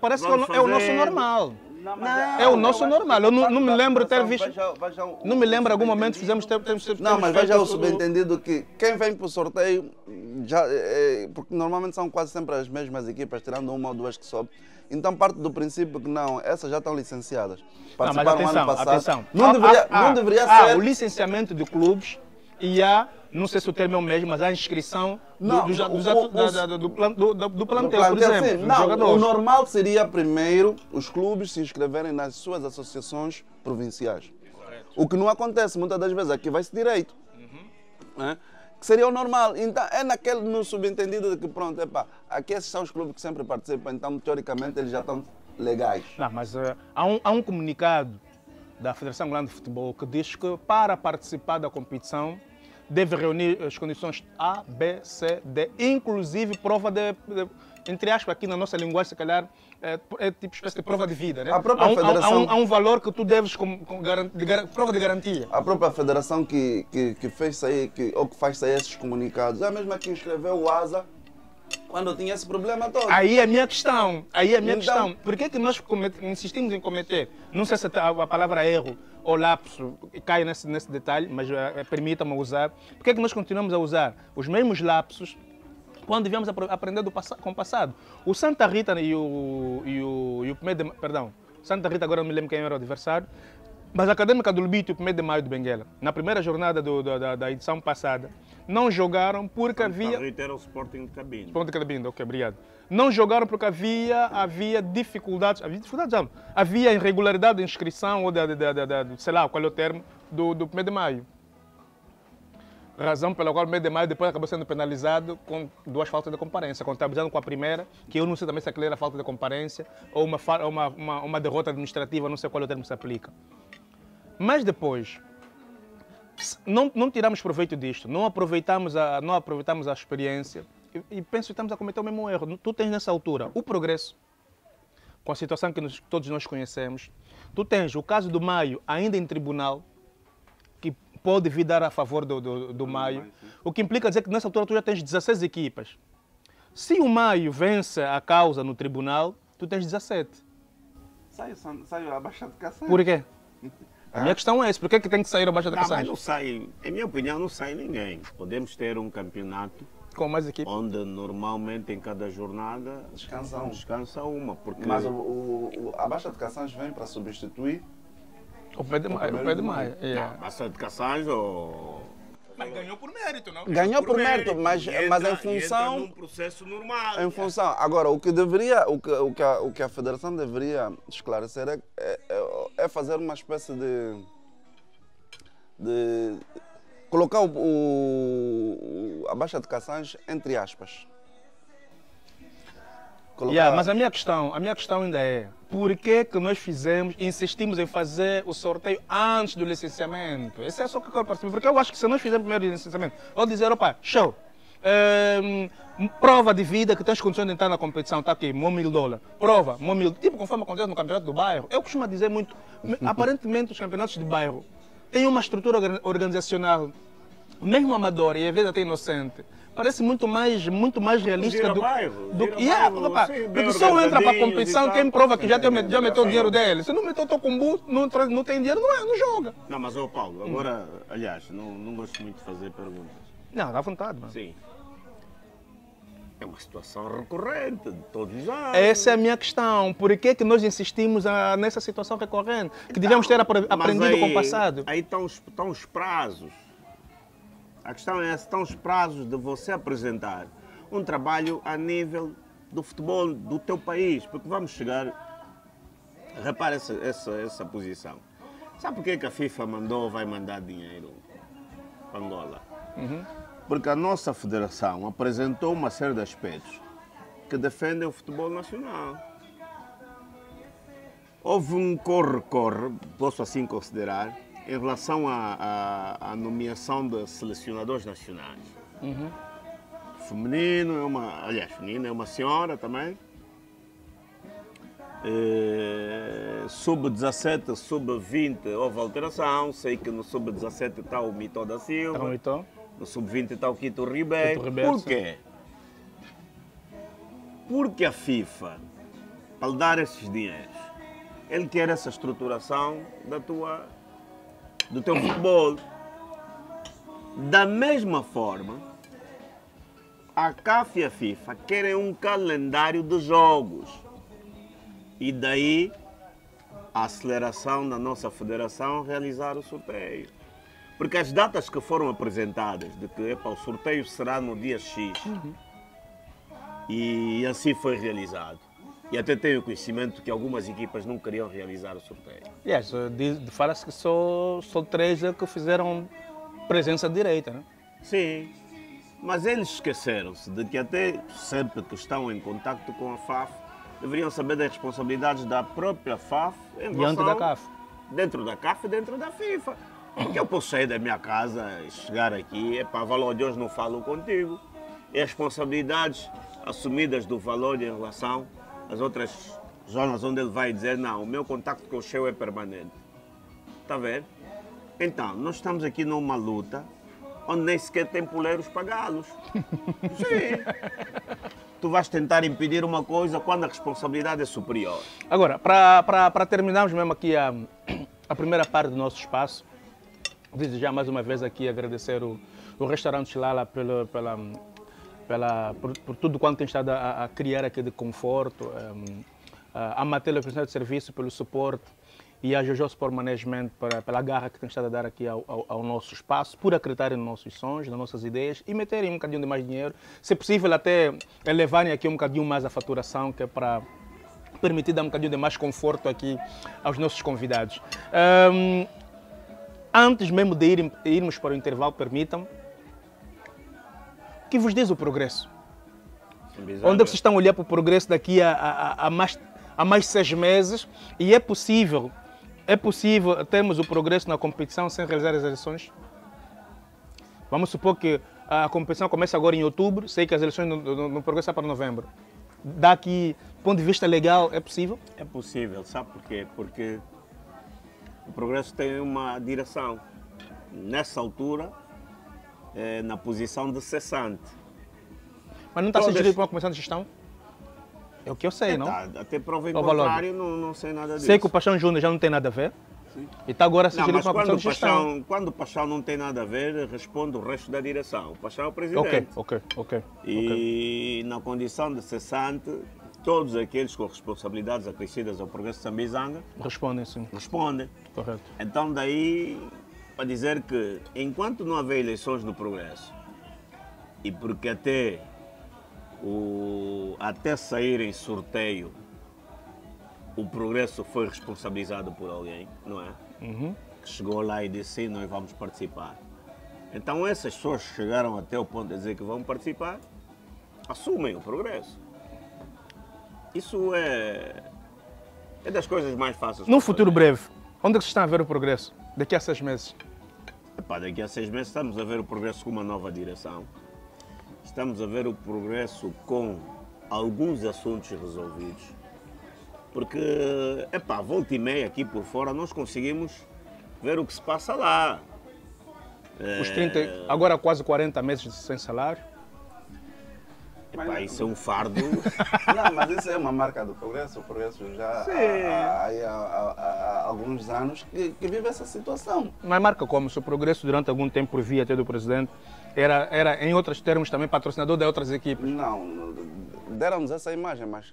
parece que é o nosso normal. É o nosso normal. Eu não me lembro de ter visto. Não me lembro em algum momento fizemos. Não, mas veja o subentendido que quem vem para o sorteio, porque normalmente são quase sempre as mesmas equipas, tirando uma ou duas que sobem. Então parte do princípio que não, essas já estão licenciadas. Participaram no ano passado. Atenção. Não deveria ser. O licenciamento de clubes e não sei se o termo é o mesmo, mas a inscrição do plantel, por exemplo. Sim. Não, o normal seria primeiro os clubes se inscreverem nas suas associações provinciais. Correto. O que não acontece muitas das vezes, aqui vai-se direito. Né? Que seria o normal. Então é no subentendido de que pronto, aqui esses são os clubes que sempre participam, então teoricamente eles já estão legais. Não, mas há um comunicado da Federação Angolana de Futebol que diz que para participar da competição deve reunir as condições A, B, C, D, inclusive prova entre aspas, aqui na nossa linguagem, se calhar, é tipo espécie de prova de vida, né? A própria federação... há um valor que tu deves prova de garantia. A própria federação que fez sair, ou que faz sair esses comunicados, é a mesma que escreveu o ASA quando tinha esse problema todo. Aí é a minha questão. Então, questão. Por que nós insistimos em cometer? Não sei se a palavra erro ou lapso cai nesse detalhe, mas permita-me usar. Por que nós continuamos a usar os mesmos lapsos quando devíamos aprender com o passado? O Santa Rita e o 1º de Maio, perdão, Santa Rita agora não me lembro quem era o adversário, mas a Académica do Lubito e o 1º de Maio de Benguela, na primeira jornada da edição passada, não jogaram porque havia... Santa Rita era o Sporting de Cabinda. Sporting de Cabinda, ok, obrigado. Não jogaram porque havia dificuldades, havia irregularidade de inscrição ou sei lá qual é o termo, do 1º de Maio. Razão pela qual o 1º de Maio depois acabou sendo penalizado com 2 faltas de comparência, contabilizando com a primeira, que eu não sei também se aquilo era falta de comparência ou uma derrota administrativa, não sei qual é o termo que se aplica. Mas depois, não tiramos proveito disto, não aproveitamos a experiência e penso que estamos a cometer o mesmo erro. Tu tens nessa altura o Progresso, com a situação que todos nós conhecemos. Tu tens o caso do Maio ainda em tribunal, que pode vir dar a favor do Maio, o que implica dizer que nessa altura tu já tens 16 equipas. Se o Maio vence a causa no tribunal, tu tens 17. Saiu abaixo de caçamba. Por quê? A minha questão é essa, por que tem que sair abaixo da caçamba? Mas não sai, em minha opinião, não sai ninguém. Podemos ter um campeonato com mais equipes, onde normalmente em cada jornada descansa uma. Porque... Mas a baixa de Cassanjos vem para substituir o pé de Maio. A baixa de Cassanjos... Mas ganhou por mérito, não? Ganhou por mérito, mas em função... num processo normal. Em função. Agora, o que a Federação deveria esclarecer é fazer uma espécie de colocar a baixa de Cassanjos entre aspas. Mas a minha questão ainda é, por que nós insistimos em fazer o sorteio antes do licenciamento? Esse é só o que eu quero perceber, porque eu acho que se nós fizermos primeiro o licenciamento, ou dizer, opa, show, prova de vida que tens condições de entrar na competição, está aqui, $1.000, prova, $1.000, tipo conforme acontece no campeonato do bairro. Eu costumo dizer muito, aparentemente os campeonatos de bairro têm uma estrutura organizacional, mesmo amadora e às vezes até inocente, parece muito mais realista porque só entra para a competição quem prova que já meteu o dinheiro dele. Se não meteu o tocumbu, não tem dinheiro, não joga. Não, mas Paulo, agora, aliás, não gosto muito de fazer perguntas. Não, dá vontade, mano. Sim. É uma situação recorrente de todos os anos. Essa é a minha questão. Por que nós insistimos nessa situação recorrente? Que devemos ter aprendido com o passado. Aí estão os prazos. A questão é essa, estão os prazos de você apresentar um trabalho a nível do futebol do teu país. Porque vamos chegar... Repara essa posição. Sabe por que a FIFA vai mandar dinheiro para Angola? Porque a nossa federação apresentou uma série de aspectos que defendem o futebol nacional. Houve um corre-corre, posso assim considerar, em relação à nomeação de selecionadores nacionais. Feminino feminino é uma senhora também. Sub-17, sub-20 houve alteração. Sei que no sub-17 está o Mito da Silva. No sub-20 está o Quito Ribeiro. Por quê? Porque a FIFA, para lhe dar esses dinheiros, ele quer essa estruturação do teu futebol. Da mesma forma, a CAF e a FIFA querem um calendário de jogos. E daí a aceleração da nossa federação realizar o sorteio. Porque as datas que foram apresentadas de que o sorteio será no dia X, e assim foi realizado. E até tenho conhecimento que algumas equipas não queriam realizar o sorteio. Fala-se que só 3 que fizeram presença direita, né? Sim, mas eles esqueceram-se de que até sempre que estão em contato com a FAF, deveriam saber das responsabilidades da própria FAF em diante da CAF. Dentro da CAF e dentro da FIFA. Porque eu posso sair da minha casa e chegar aqui, valor de hoje não falo contigo. E as responsabilidades assumidas do valor em relação às outras zonas onde ele vai dizer, não, o meu contacto com o Shell é permanente. Está a ver? Então, nós estamos aqui numa luta onde nem sequer tem poleiros para galos. Sim. Tu vais tentar impedir uma coisa quando a responsabilidade é superior. Agora, para terminarmos mesmo aqui a primeira parte do nosso espaço, desde já mais uma vez aqui agradecer o restaurante Xilala por tudo quanto tem estado a criar aqui de conforto, a Matela de Serviço pelo suporte e a Jojo Sport Management pela garra que tem estado a dar aqui ao nosso espaço, por acreditarem nos nossos sonhos, nas nossas ideias e meterem um bocadinho de mais dinheiro, se possível até elevarem aqui um bocadinho mais a faturação, que é para permitir dar um bocadinho de mais conforto aqui aos nossos convidados. Antes mesmo de irmos para o intervalo, permitam que vos diz o progresso. Onde vocês estão a olhar para o progresso daqui a mais 6 meses e é possível termos o progresso na competição sem realizar as eleições? Vamos supor que a competição começa agora em outubro, sei que as eleições no progresso é para novembro. Daqui, do ponto de vista legal, é possível? É possível, sabe por quê? Porque o progresso tem uma direção. Nessa altura, na posição de cessante. Mas não está a ser gerido por uma comissão de gestão? É o que eu sei, não? Até prova em contrário, não sei nada disso. Sei que o Paixão Júnior já não tem nada a ver. Sim. E está agora a ser gerido por uma comissão de gestão. Quando o Paixão não tem nada a ver, responde o resto da direção. O Paixão é o presidente. Ok. E na condição de cessante, todos aqueles com responsabilidades acrescidas ao progresso de Sambizanga respondem, sim. Respondem. Correto. Então daí, para dizer que enquanto não haver eleições no progresso, e porque até sair em sorteio, o progresso foi responsabilizado por alguém, não é? Uhum. Que chegou lá e disse, sim, nós vamos participar. Então essas pessoas chegaram até o ponto de dizer que vão participar, assumem o progresso. Isso é das coisas mais fáceis. Num futuro breve, onde é que vocês estão a ver o progresso? Daqui a 6 meses? Daqui a 6 meses estamos a ver o progresso com uma nova direção. Estamos a ver o progresso com alguns assuntos resolvidos. Porque, volta e meia aqui por fora, nós conseguimos ver o que se passa lá. Os 30, agora quase 40 meses sem salário. Isso é um fardo. Não, mas isso é uma marca do progresso. O progresso já há alguns anos que vive essa situação. Mas marca como? Se o progresso durante algum tempo, por via até do presidente, era em outros termos também patrocinador de outras equipes? Não, deram-nos essa imagem, mas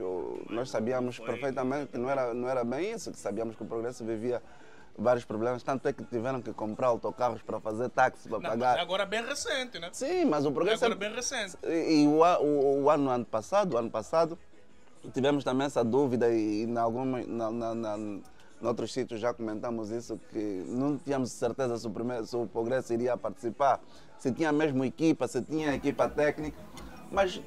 nós sabíamos perfeitamente que não era bem isso, que sabíamos que o progresso vivia vários problemas, tanto é que tiveram que comprar autocarros para fazer táxi, para pagar. Mas agora é bem recente, né? Sim, mas o progresso agora é bem recente. E o ano passado, tivemos também essa dúvida e em outros sítios já comentamos isso, que não tínhamos certeza se o progresso iria participar, se tinha a mesma equipa, se tinha equipa técnica. Mas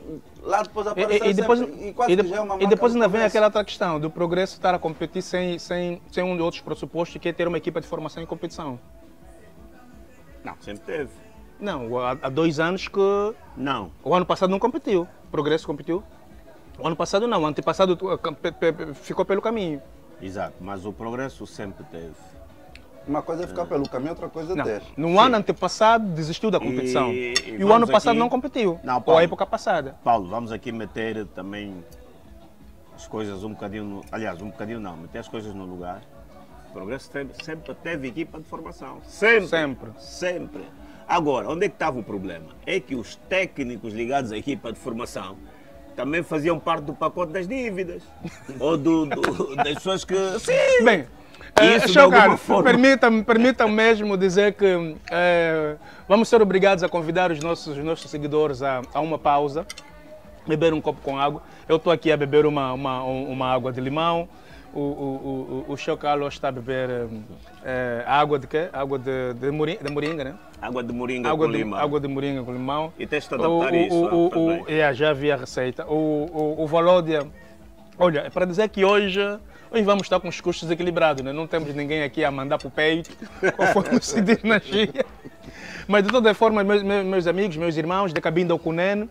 lá depois apareceu e depois ainda vem aquela outra questão do progresso estar a competir sem um dos outros pressupostos, que é ter uma equipa de formação e competição. Não, sempre teve. Não, há 2 anos que... Não. O ano passado não competiu. O progresso competiu. O ano passado não, o antepassado ficou pelo caminho. Exato, mas o progresso sempre teve. Uma coisa é ficar pelo caminho, outra coisa é ter. No ano antepassado desistiu da competição. E o ano passado não competiu. Não, Paulo, ou a época passada. Paulo, vamos aqui meter também as coisas um bocadinho... meter as coisas no lugar. O progresso sempre teve equipa de formação. Sempre. Agora, onde é que estava o problema? É que os técnicos ligados à equipa de formação também faziam parte do pacote das dívidas. Ou das pessoas que... Sim! Bem, permitam mesmo dizer que vamos ser obrigados a convidar os nossos seguidores a uma pausa, beber um copo com água. Eu estou aqui a beber uma água de limão. O Sr. Carlos está a beber água de quê? Água de moringa, né? Água de moringa com limão. Água de moringa com limão. E tens de adaptar isso. Já vi a receita. O Valódia, olha, é para dizer que hoje vamos estar com os custos equilibrados, né? Não temos ninguém aqui a mandar para o peito, conforme se diz na Chia. Mas de toda forma, meus amigos, meus irmãos, de Cabinda ao Cunene,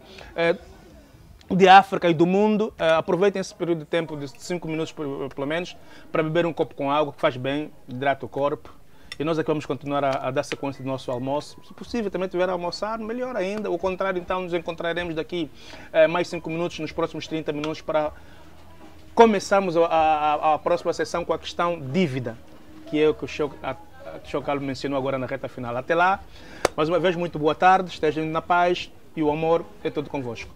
de África e do mundo, aproveitem esse período de tempo de 5 minutos pelo menos para beber um copo com água, que faz bem, hidrata o corpo. E nós aqui vamos continuar a dar sequência do nosso almoço. Se possível, também tiver a almoçar, melhor ainda. Ao contrário, então, nos encontraremos daqui mais 5 minutos, nos próximos 30 minutos, para começarmos a próxima sessão com a questão dívida, que é o que o Chocalo mencionou agora na reta final. Até lá, mais uma vez, muito boa tarde, estejam na paz e o amor é todo convosco.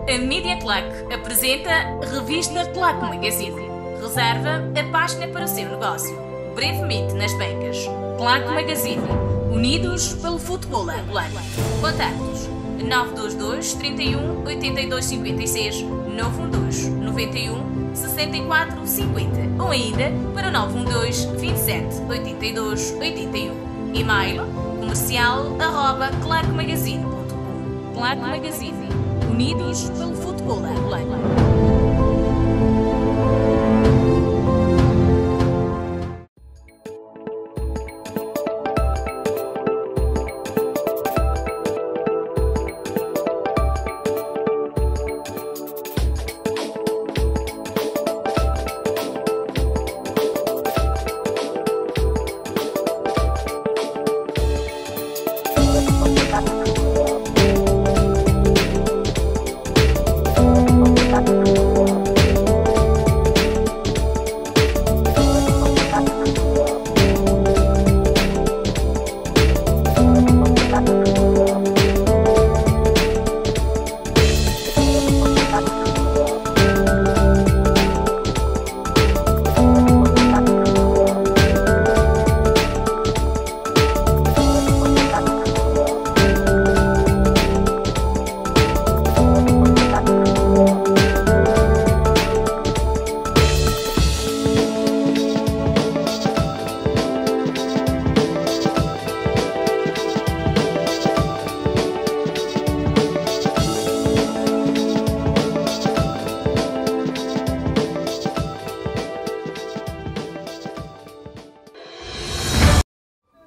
A Media Claque apresenta Revista Claque Magazine. Reserva a página para o seu negócio. Brevemente nas bancas. Claque Magazine. Unidos pelo futebol angolano. Contactos: 922 31 82 56 912 91 64 50 ou ainda para o 912 27 82 81. E-mail comercial@claquemagazine.com. Claque Magazine. Unidos pelo futebol angolano.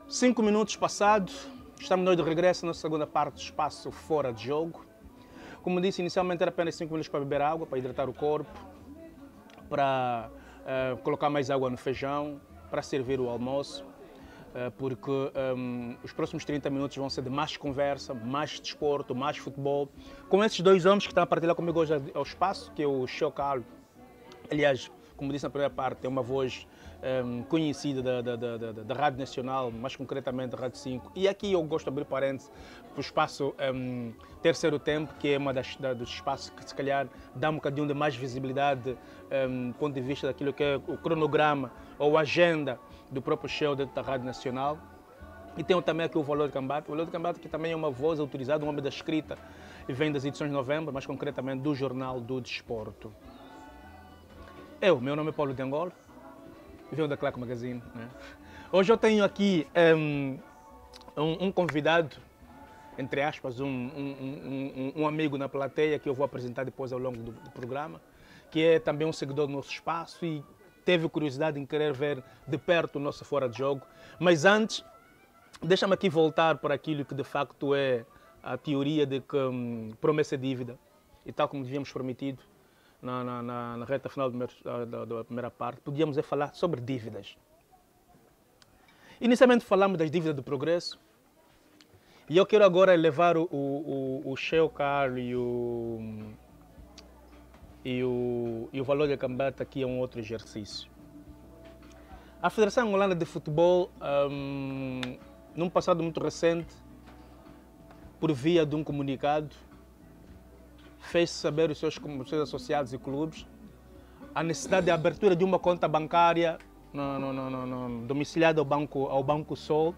Cinco minutos passados, estamos nós de regresso na segunda parte do espaço fora de jogo. Como disse, inicialmente era apenas 5 minutos para beber água, para hidratar o corpo, para colocar mais água no feijão, para servir o almoço, porque os próximos 30 minutos vão ser de mais conversa, mais desporto, mais futebol, com esses dois homens que estão a partilhar comigo hoje ao espaço, que é o Chocalo. Aliás, como disse na primeira parte, tem uma voz conhecida da Rádio Nacional, mais concretamente da Rádio 5. E aqui eu gosto de abrir parênteses para o espaço Terceiro Tempo, que é uma dos espaços que se calhar dá um bocadinho de mais visibilidade do ponto de vista daquilo que é o cronograma ou a agenda do próprio show dentro da Rádio Nacional. E tenho também aqui o Valor de Cambate. O Valor de Cambate que também é uma voz autorizada, um homem da escrita, e vem das edições de novembro, mais concretamente do Jornal do Desporto. Meu nome é Paulo de Angola. Venho da Claque Magazine. Né? Hoje eu tenho aqui um convidado, entre aspas, um amigo na plateia que eu vou apresentar depois ao longo do programa, que é também um seguidor do nosso espaço e teve curiosidade em querer ver de perto o nosso fora de jogo. Mas antes, deixa-me aqui voltar para aquilo que de facto é a teoria de que promessa é dívida, e tal como devíamos prometido, na reta final da primeira parte, podíamos falar sobre dívidas. Inicialmente falamos das dívidas do progresso e eu quero agora levar o Chocalo e o Valor de Cambate aqui a um outro exercício. A Federação Angolana de Futebol, num passado muito recente, por via de um comunicado, fez saber aos seus associados e clubes a necessidade de abertura de uma conta bancária domiciliada ao Banco Sol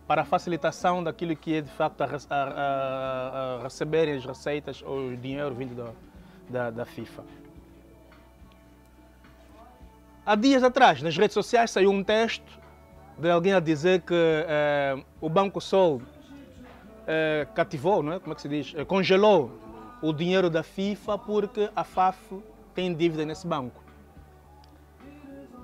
para a facilitação daquilo que é de facto a receberem as receitas ou o dinheiro vindo da FIFA. Há dias atrás, nas redes sociais, saiu um texto de alguém a dizer que o Banco Sol cativou, não é? Como é que se diz? Congelou o dinheiro da FIFA porque a FAF tem dívida nesse banco.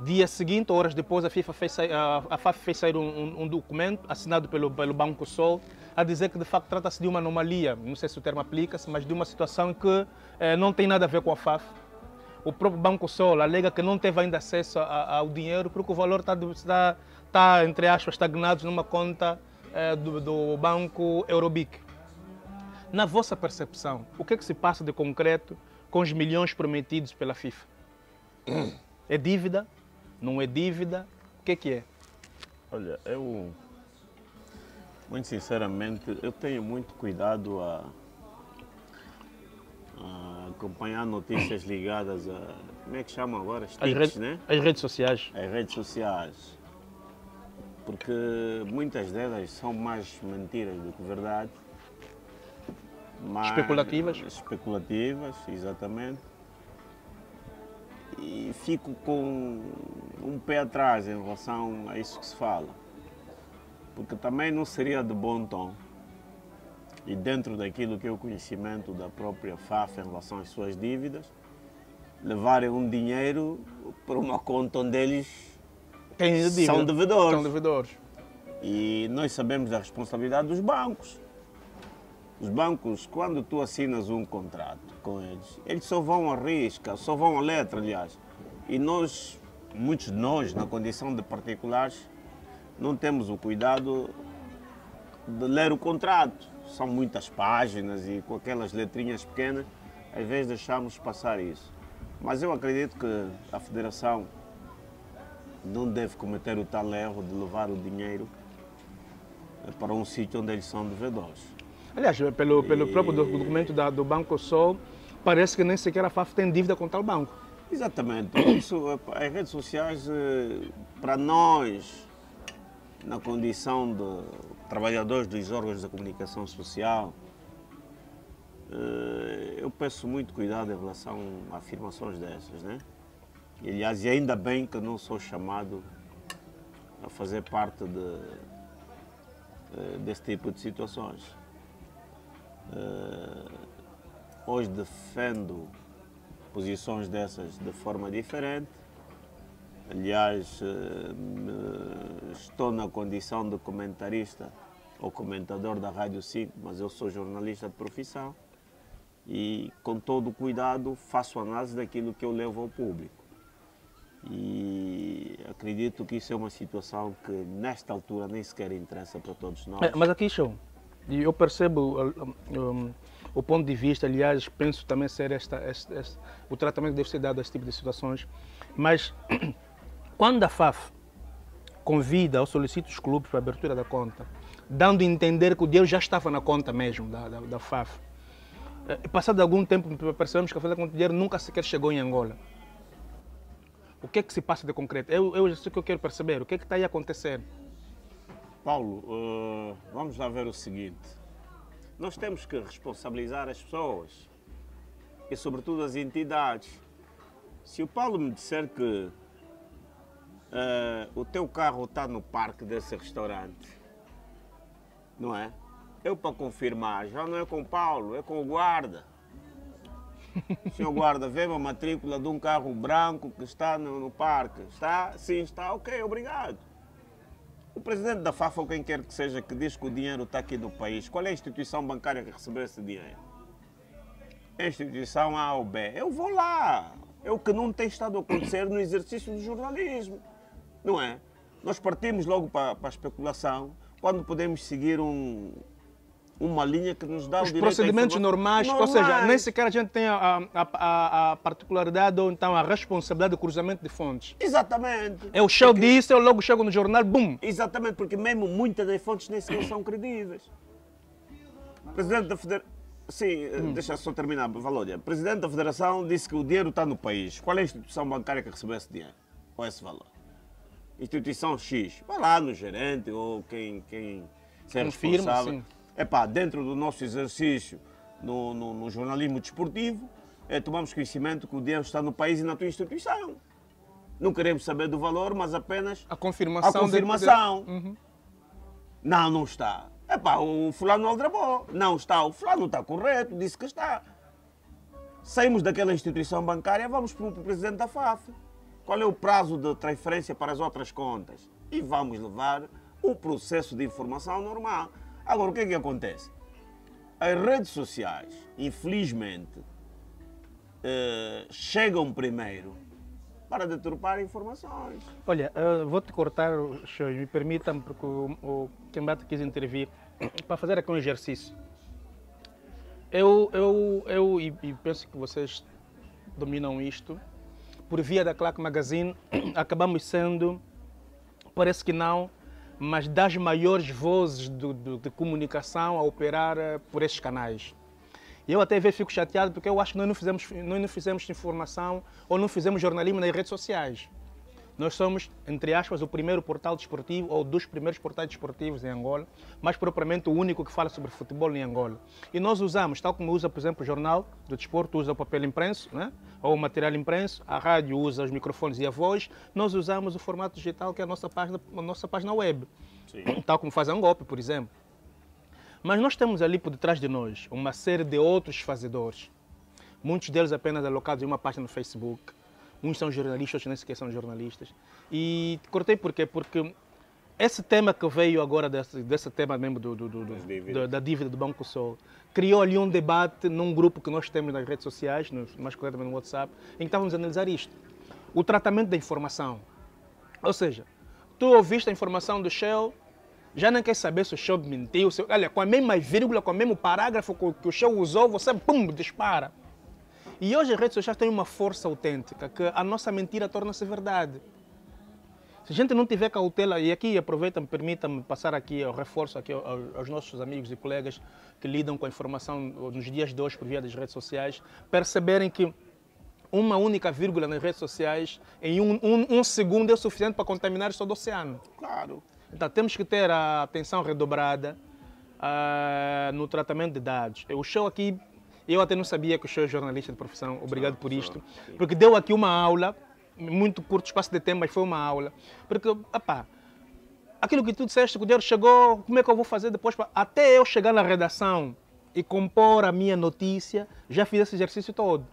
Dia seguinte, horas depois, a FAF fez sair um documento assinado pelo Banco Sol a dizer que de facto trata-se de uma anomalia, não sei se o termo aplica-se, mas de uma situação que não tem nada a ver com a FAF. O próprio Banco Sol alega que não teve ainda acesso ao dinheiro porque o valor está entre aspas, estagnado numa conta do Banco Eurobic. Na vossa percepção, o que é que se passa de concreto com os milhões prometidos pela FIFA? É dívida? Não é dívida? O que é? Olha, muito sinceramente, eu tenho muito cuidado a acompanhar notícias ligadas a, como é que chamam agora? Né? As redes sociais. As redes sociais. Porque muitas delas são mais mentiras do que verdade. Especulativas? Especulativas, exatamente. E fico com um pé atrás em relação a isso que se fala. Porque também não seria de bom tom, e dentro daquilo que é o conhecimento da própria FAF em relação às suas dívidas, levarem um dinheiro para uma conta onde eles são devedores. E nós sabemos da responsabilidade dos bancos. Os bancos, quando tu assinas um contrato com eles só vão à risca, só vão à letra, aliás. E nós, muitos de nós, na condição de particulares, não temos o cuidado de ler o contrato. São muitas páginas e com aquelas letrinhas pequenas, às vezes deixamos passar isso. Mas eu acredito que a Federação não deve cometer o tal erro de levar o dinheiro para um sítio onde eles são devedores. Aliás, pelo próprio documento do Banco Sol, parece que nem sequer a FAF tem dívida com tal banco. Exatamente. Isso, as redes sociais, para nós, na condição de trabalhadores dos órgãos da comunicação social, eu peço muito cuidado em relação a afirmações dessas, né? E, aliás, e ainda bem que não sou chamado a fazer parte desse tipo de situações. Hoje defendo posições dessas de forma diferente. Aliás, estou na condição de comentarista ou comentador da Rádio 5, mas eu sou jornalista de profissão e, com todo o cuidado, faço análise daquilo que eu levo ao público. E acredito que isso é uma situação que, nesta altura, nem sequer interessa para todos nós. Mas aqui, show, eu percebo o ponto de vista, aliás, penso também ser o tratamento que deve ser dado a esse tipo de situações, mas quando a FAF convida ou solicita os clubes para a abertura da conta, dando a entender que o dinheiro já estava na conta mesmo da FAF, passado algum tempo percebemos que a conta de dinheiro nunca sequer chegou em Angola. O que é que se passa de concreto? Eu já sei o que eu quero perceber. O que é que está aí a acontecer? Paulo, vamos lá ver o seguinte. Nós temos que responsabilizar as pessoas e, sobretudo, as entidades. Se o Paulo me disser que o teu carro está no parque desse restaurante, não é? Eu, para confirmar, já não é com o Paulo, é com o guarda. Senhor guarda, vê a matrícula de um carro branco que está no parque. Está? Sim, está. Ok, obrigado. O presidente da FAF, ou quem quer que seja, que diz que o dinheiro está aqui no país, qual é a instituição bancária que recebeu esse dinheiro? É a instituição A ou B. Eu vou lá. É o que não tem estado a acontecer no exercício do jornalismo. Não é? Nós partimos logo para a especulação, quando podemos seguir uma linha que nos dá o direito a procedimentos normais, ou seja, nem sequer a gente tem a particularidade ou então a responsabilidade do cruzamento de fontes. Exatamente. Eu chego disso, eu logo chego no jornal, bum! Exatamente, porque mesmo muitas das fontes nem sequer são credíveis. Presidente da Federação... Sim, deixa só terminar, Valória. Presidente da Federação disse que o dinheiro está no país. Qual é a instituição bancária que recebeu esse dinheiro? Ou esse valor? Instituição X. Vai lá no gerente ou quem se é responsável. Sim. Epá, dentro do nosso exercício no jornalismo desportivo, tomamos conhecimento que o dinheiro está no país e na tua instituição. Não queremos saber do valor, mas apenas a confirmação. Uhum. Não está. Epá, o fulano aldrabou. Não está. O fulano está correto, disse que está. Saímos daquela instituição bancária, vamos para o presidente da FAF. Qual é o prazo de transferência para as outras contas? E vamos levar o processo de informação normal. Agora, o que é que acontece? As redes sociais, infelizmente, chegam primeiro para deturpar informações. Olha, vou-te cortar, me permita-me, porque o Kembate quis intervir, para fazer aqui um exercício. E penso que vocês dominam isto. Por via da Claque Magazine, acabamos sendo, parece que não, mas das maiores vozes de comunicação a operar por esses canais. Eu até fico chateado porque eu acho que nós não fizemos informação ou não fizemos jornalismo nas redes sociais. Nós somos, entre aspas, o primeiro portal desportivo ou dos primeiros portais desportivos em Angola, mais propriamente o único que fala sobre futebol em Angola. E nós usamos, tal como usa, por exemplo, o jornal do desporto, usa o papel impresso, né? Ou o material impresso, a rádio usa os microfones e a voz, nós usamos o formato digital que é a nossa página web, sim, tal como faz a Angope, por exemplo. Mas nós temos ali por detrás de nós uma série de outros fazedores, muitos deles apenas alocados em uma página no Facebook. Uns são jornalistas, outros nem sequer são jornalistas. E cortei por quê? Porque esse tema que veio agora, desse tema mesmo da dívida do Banco Sol, criou ali um debate num grupo que nós temos nas redes sociais, mais concretamente no WhatsApp, em que estávamos a analisar isto. O tratamento da informação. Ou seja, tu ouviste a informação do Shell, já não quer saber se o Shell mentiu, olha, com a mesma vírgula, com o mesmo parágrafo que o Shell usou, você, pum, dispara. E hoje as redes sociais têm uma força autêntica, que a nossa mentira torna-se verdade. Se a gente não tiver cautela, e aqui aproveita-me, permita-me passar aqui o reforço aqui aos nossos amigos e colegas que lidam com a informação nos dias de hoje por via das redes sociais, perceberem que uma única vírgula nas redes sociais, em um segundo, é suficiente para contaminar todo o oceano. Claro. Então temos que ter a atenção redobrada no tratamento de dados. O show aqui, eu até não sabia que o show é jornalista de profissão, obrigado por isto, porque deu aqui uma aula, muito curto espaço de tempo, mas foi uma aula. Porque, aquilo que tu disseste, que o dinheiro chegou, como é que eu vou fazer depois? Até eu chegar na redação e compor a minha notícia, já fiz esse exercício todo.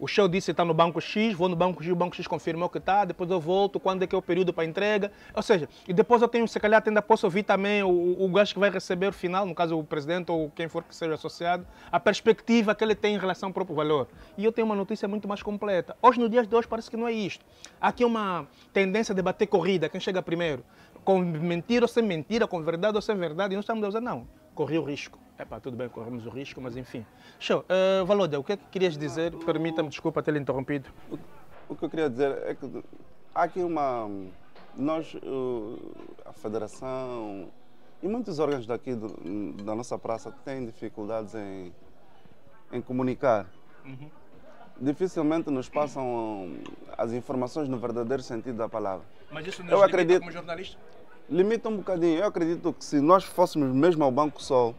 O show disse que está no banco X, vou no banco X, o banco X confirmou que está, depois eu volto, quando é que é o período para entrega. Ou seja, e depois eu tenho, se calhar, ainda posso ouvir também o gajo que vai receber o final, no caso o presidente ou quem for que seja associado, a perspectiva que ele tem em relação ao próprio valor. E eu tenho uma notícia muito mais completa. Hoje, no dia de hoje, parece que não é isto. Há aqui uma tendência de bater corrida, quem chega primeiro, com mentira ou sem mentira, com verdade ou sem verdade, e nós estamos a dizer, não, corri o risco. Tudo bem, corremos o risco, mas enfim. Show. Valódia, o que é que querias dizer? Permita-me, desculpa ter-lhe interrompido. O que eu queria dizer é que há aqui nós, a Federação e muitos órgãos daqui da nossa praça têm dificuldades em comunicar. Uhum. Dificilmente nos passam as informações no verdadeiro sentido da palavra. Mas isso nos limita como jornalista? Limita um bocadinho. Eu acredito que se nós fôssemos mesmo ao Banco Sol,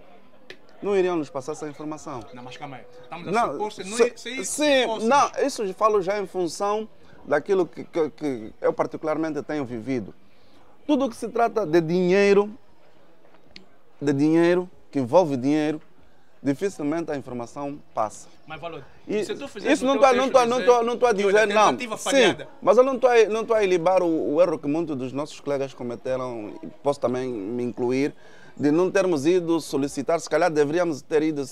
não iriam nos passar essa informação. Não, mas calma aí. Estamos a supor isso eu falo já em função daquilo que eu particularmente tenho vivido. Tudo que se trata de dinheiro, que envolve dinheiro, dificilmente a informação passa. Mas, Valor, se tu fizer isso não estou a dizer, não. Sim, mas eu não estou a ilibar o erro que muitos dos nossos colegas cometeram, e posso também me incluir, de não termos ido solicitar, se calhar deveríamos ter ido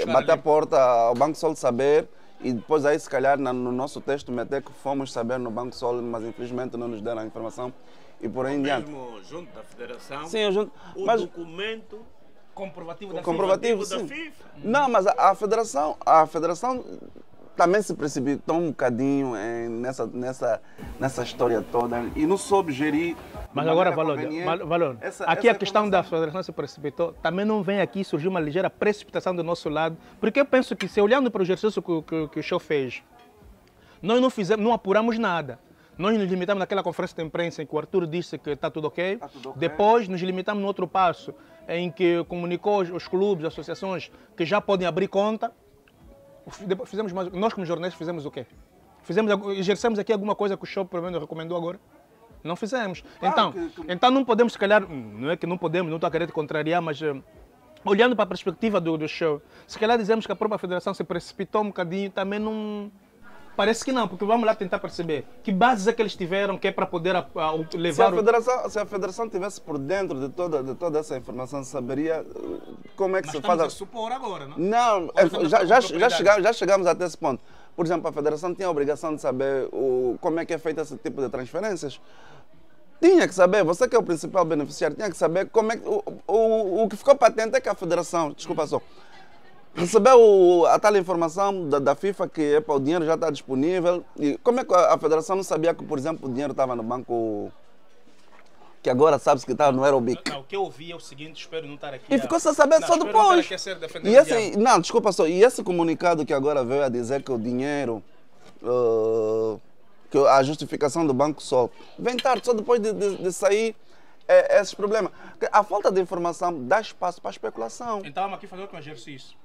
bater a porta ao Banco Sol Saber e depois aí se calhar no nosso texto meter que fomos saber no Banco Sol, mas infelizmente não nos deram a informação e por aí em diante. Mesmo junto da Federação, sim, mas documento comprovativo da FIFA. Não, mas a Federação também se precipitou um bocadinho nessa história toda e não soube gerir. Mas agora, Valor, aqui a questão da Federação se precipitou, também não vem aqui surgir uma ligeira precipitação do nosso lado, porque eu penso que se olhando para o exercício que o show fez, nós não apuramos nada. Nós nos limitamos naquela conferência de imprensa em que o Arthur disse que está tudo ok. Depois nos limitamos no outro passo, em que comunicou os clubes, as associações que já podem abrir conta. Nós como jornalistas fizemos o quê? Exercemos aqui alguma coisa que o show pelo menos recomendou agora? Não fizemos. Claro, então não podemos, se calhar, não é que não podemos, não estou a querer te contrariar, mas olhando para a perspectiva do show, se calhar dizemos que a própria Federação se precipitou um bocadinho, também não Parece que não, porque vamos lá tentar perceber que bases é que eles tiveram que é para poder levar... Se a federação estivesse por dentro de toda essa informação, saberia como é que se faz... Mas estamos a supor agora, não? Não, já chegamos até esse ponto. Por exemplo, a federação tinha a obrigação de saber como é que é feito esse tipo de transferências. Tinha que saber, você que é o principal beneficiário, tinha que saber como é que... O que ficou patente é que a federação, desculpa só, recebeu a tal informação da FIFA que epa, o dinheiro já está disponível. E como é que a federação não sabia que, por exemplo, o dinheiro estava no banco que agora sabe-se que estava no Aerobic? Não, o que eu ouvi é o seguinte, espero não estar aqui... E ficou sem saber só depois. Não, desculpa só. E esse comunicado que agora veio a dizer que o dinheiro... que a justificação do Banco Sol vem tarde, só depois de sair esses problemas. A falta de informação dá espaço para especulação. Então vamos aqui fazer outro exercício.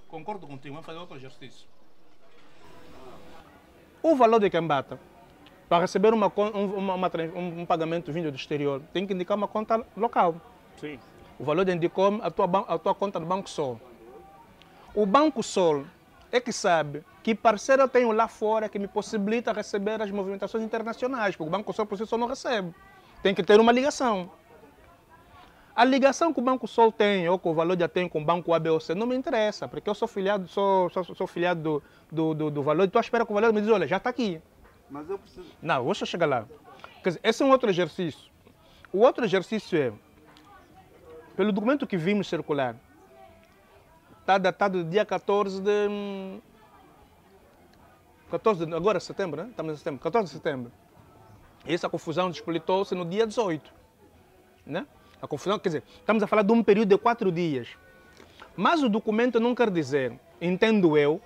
Concordo contigo, vamos fazer outro exercício. O valor de Cambata, para receber um pagamento vindo do exterior, tem que indicar uma conta local. Sim. O valor de indicou a tua conta no Banco Sol. O Banco Sol é que sabe que parceiro eu tenho lá fora que me possibilita receber as movimentações internacionais, porque o Banco Sol por si só não recebe. Tem que ter uma ligação. A ligação que o Banco Sol tem, ou que o Valor já tem com o Banco ABC, não me interessa, porque eu sou filiado, sou filiado do Valor, estou à espera que o Valor me diz, olha, já está aqui. Mas eu preciso... Não, deixa eu chegar lá. Quer dizer, esse é um outro exercício. O outro exercício é, pelo documento que vimos circular, está datado dia 14 de... agora setembro, né? Estamos em setembro, 14 de setembro. Essa confusão despolitou-se no dia 18. Né? A confusão, quer dizer, estamos a falar de um período de 4 dias. Mas o documento não quer dizer, entendo eu,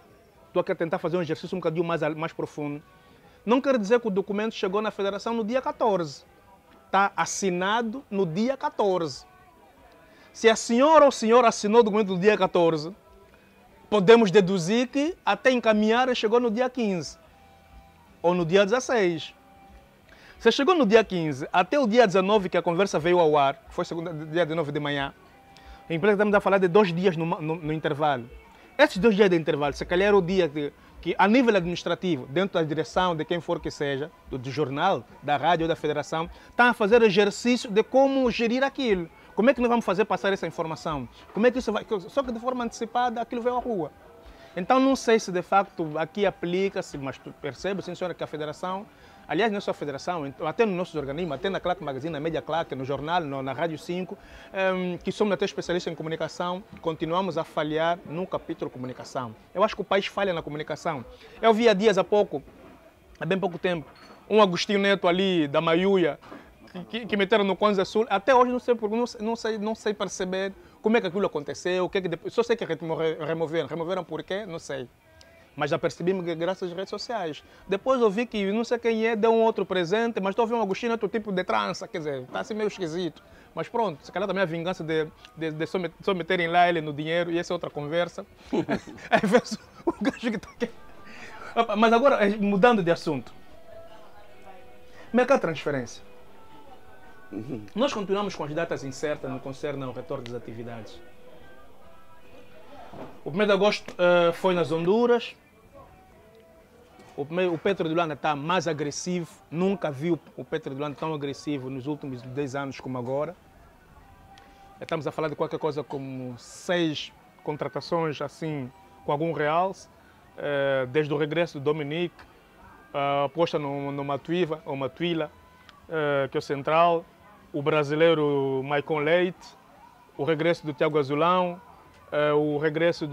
estou aqui a tentar fazer um exercício um bocadinho mais profundo, não quer dizer que o documento chegou na federação no dia 14. Está assinado no dia 14. Se a senhora ou o senhor assinou o documento no dia 14, podemos deduzir que até encaminhar chegou no dia 15 ou no dia 16. Se chegou no dia 15, até o dia 19 que a conversa veio ao ar, que foi dia 19 de manhã, em que estamos a falar de 2 dias no intervalo. Esses 2 dias de intervalo, se calhar é o dia que a nível administrativo, dentro da direção de quem for que seja, do jornal, da rádio ou da federação, estão a fazer exercício de como gerir aquilo. Como é que nós vamos fazer passar essa informação? Como é que isso vai... Só que de forma antecipada aquilo veio à rua. Então não sei se de facto aqui aplica-se, mas tu percebes, sim senhora, que a federação, aliás não é só a federação, até nos nossos organismos, até na Claque Magazine, na Média Claque, no jornal, na Rádio 5, que somos até especialistas em comunicação, continuamos a falhar no capítulo comunicação. Eu acho que o país falha na comunicação. Eu vi há dias, há bem pouco tempo, um Agostinho Neto ali da Maiuia, que meteram no Conza Sul. Até hoje não sei perceber como é que aquilo aconteceu, só sei que removeram por quê, não sei. Mas já percebi que graças às redes sociais. Depois eu vi que não sei quem é, deu um outro presente, mas estou a ver um Agostinho outro tipo de trança, quer dizer, está assim meio esquisito. Mas pronto, se calhar também a vingança de só meterem lá ele no dinheiro, e essa é outra conversa. Aí vê o gajo que está aqui. Mas agora, mudando de assunto. Mercado de transferência. Nós continuamos com as datas incertas no que concerne ao retorno das atividades. O 1º de agosto foi nas Honduras. O Petro de Luanda está mais agressivo. Nunca vi o Petro de Luanda tão agressivo nos últimos 10 anos como agora. Estamos a falar de qualquer coisa como 6 contratações assim com algum realce. Desde o regresso do Dominique, aposta no Matuiva, ou Matuila, que é o central. O brasileiro Maicon Leite, o regresso do Thiago Azulão, o regresso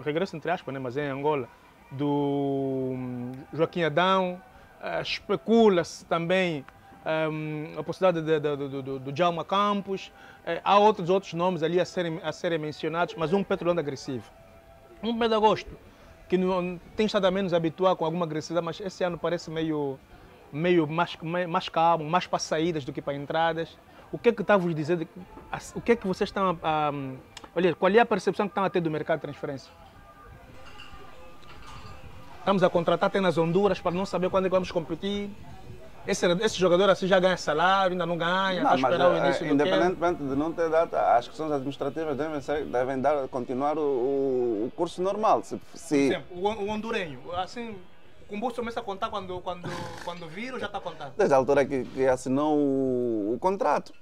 regresso entre aspas, né, mas é em Angola, do Joaquim Adão, especula-se também a possibilidade do Djalma Campos, há outros nomes ali a serem mencionados, mas um Petro de Luanda agressivo. Um 1º de agosto, que não, tem estado a menos habituado com alguma agressividade, mas esse ano parece meio mais calmo, mais para saídas do que para entradas. O que é que está a vos dizer? O que é que vocês estão a... Olha, qual é a percepção que estão a ter do mercado de transferência? Estamos a contratar até nas Honduras para não saber quando é que vamos competir. esse jogador assim já ganha salário, ainda não ganha, está a esperar o início do independentemente de não ter data, as questões administrativas devem continuar o curso normal. Por exemplo, o hondurenho, assim, o combusto começa a contar quando vira ou já está contando? Desde a altura que assinou o contrato,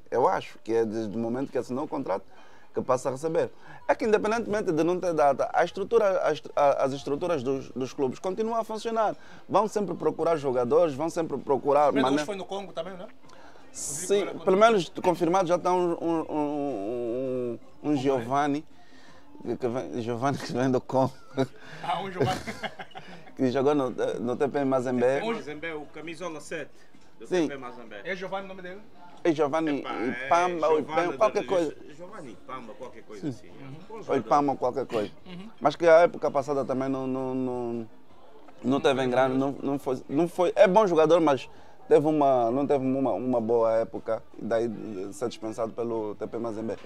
eu acho que é desde o momento que assinou o contrato que passa a receber. É que independentemente de não ter data, as estruturas dos clubes continuam a funcionar. Vão sempre procurar jogadores, vão sempre procurar... Mas hoje foi no Congo também, não é? Sim, pelo menos confirmado já está um Giovanni, que vem do Congo. Ah, um Giovanni. Que jogou no TP Mazembe. Mazembe, o camisola 7 do Sim. TP Mazembe. É Giovanni o nome dele? É Giovanni Pamba, ou qualquer coisa. Giovanni Pamba, qualquer coisa assim. Ou Pamba, qualquer coisa. Mas que a época passada também não teve em grande, não foi. É bom jogador, mas não teve uma boa época, e daí ser dispensado pelo TP Mazembe.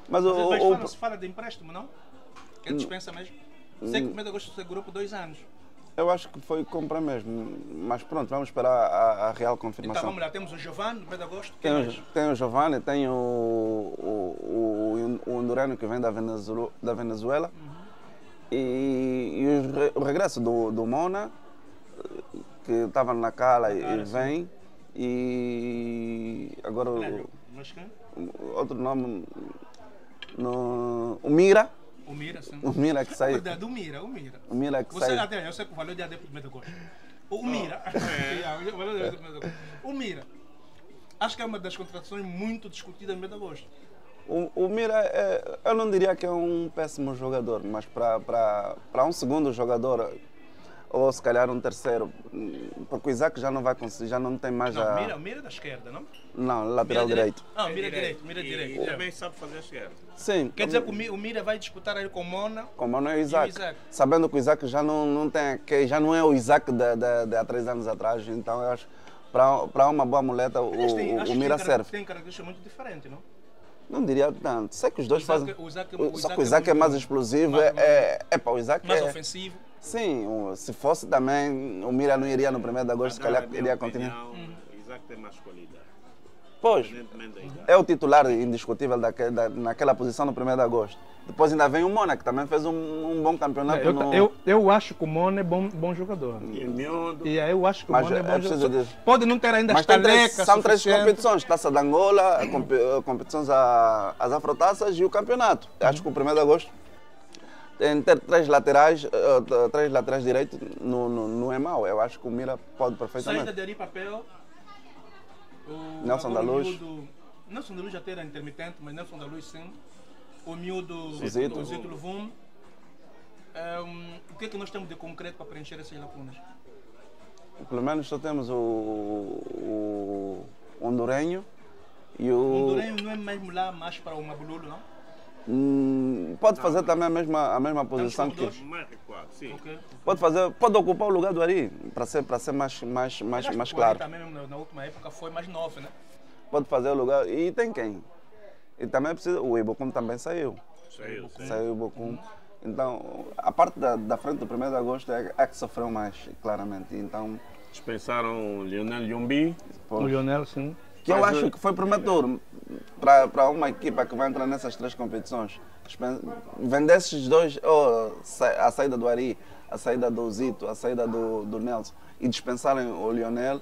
Mas não se fala de empréstimo, não? Que dispensa mesmo? Sei que o 1º de agosto segurou por 2 anos. Eu acho que foi compra mesmo, mas pronto, vamos esperar a real confirmação. Então vamos lá, temos o Giovanni, no 1º de agosto. Tem o Giovanni, tem o hondurano que vem da Venezuela, e o regresso do Mona, que estava na Cala e vem, e agora outro nome, o Mira. O Mira, sim. O Mira que saiu. Verdade, o Mira. O Mira que saiu. Eu sei que o valor de AD por 1º de agosto. O Mira. O Mira. Acho que é uma das contratações muito discutidas no 1º de agosto. O Mira, eu não diria que é um péssimo jogador, mas para um segundo jogador, ou se calhar um terceiro, porque o Isaac já não vai conseguir, já não tem mais o Mira é da esquerda, não? Não, lateral direito. Ah, Mira direito. E também sabe fazer a esquerda. Sim. Quer dizer que o Mira vai disputar aí com o Mona. Com o Mona e o Isaac. Sabendo que o Isaac já não tem, que já não é o Isaac de há 3 anos atrás, então eu acho para uma boa muleta o Mira serve. Tem características muito diferentes, não? Não diria tanto. Sei que os dois fazem. Só que o Isaac é mais explosivo, o Isaac mais ofensivo. Sim, se fosse também, o Mira não iria no 1º de agosto, se calhar iria continuar. O Isaac tem mais qualidade. Pois, é o titular indiscutível naquela posição no 1º de agosto. Depois ainda vem o Mona, que também fez um bom campeonato. Eu acho que o Mona é bom jogador. E eu acho que o Mona é bom jogador. Pode não ter ainda as talecas. São 3 competições, Taça de Angola, competições as Afrotaças e o campeonato. Acho que o 1º de agosto ter 3 laterais direitos não é mau. Eu acho que o Mira pode perfeitamente. Saída de Ari Papel. Nelson da Luz. Nelson da Luz já era intermitente, mas Nelson da Luz sim. O miúdo, o Zito Luvum. O que é que nós temos de concreto para preencher essas lacunas? Pelo menos só temos o hondurenho e o... O hondurenho não é mesmo lá mais para o Mabululu, não? Pode fazer também a mesma posição que... Mais recuado, sim. Okay. Pode ocupar o lugar do Ari, para ser mais claro. Também na última época foi mais novo, né? Pode fazer o lugar. E tem quem? E também precisa... O Ibocum também saiu. Saiu o Ibocum. Então, a parte da frente do 1º de agosto é que sofreu mais, claramente. Então... Dispensaram o Lionel Yombi. O Lionel, sim. Que eu acho que foi promissor para uma equipa que vai entrar nessas 3 competições. Vender esses dois, a saída do Ari, a saída do Zito, a saída do Nelson, e dispensarem o Lionel,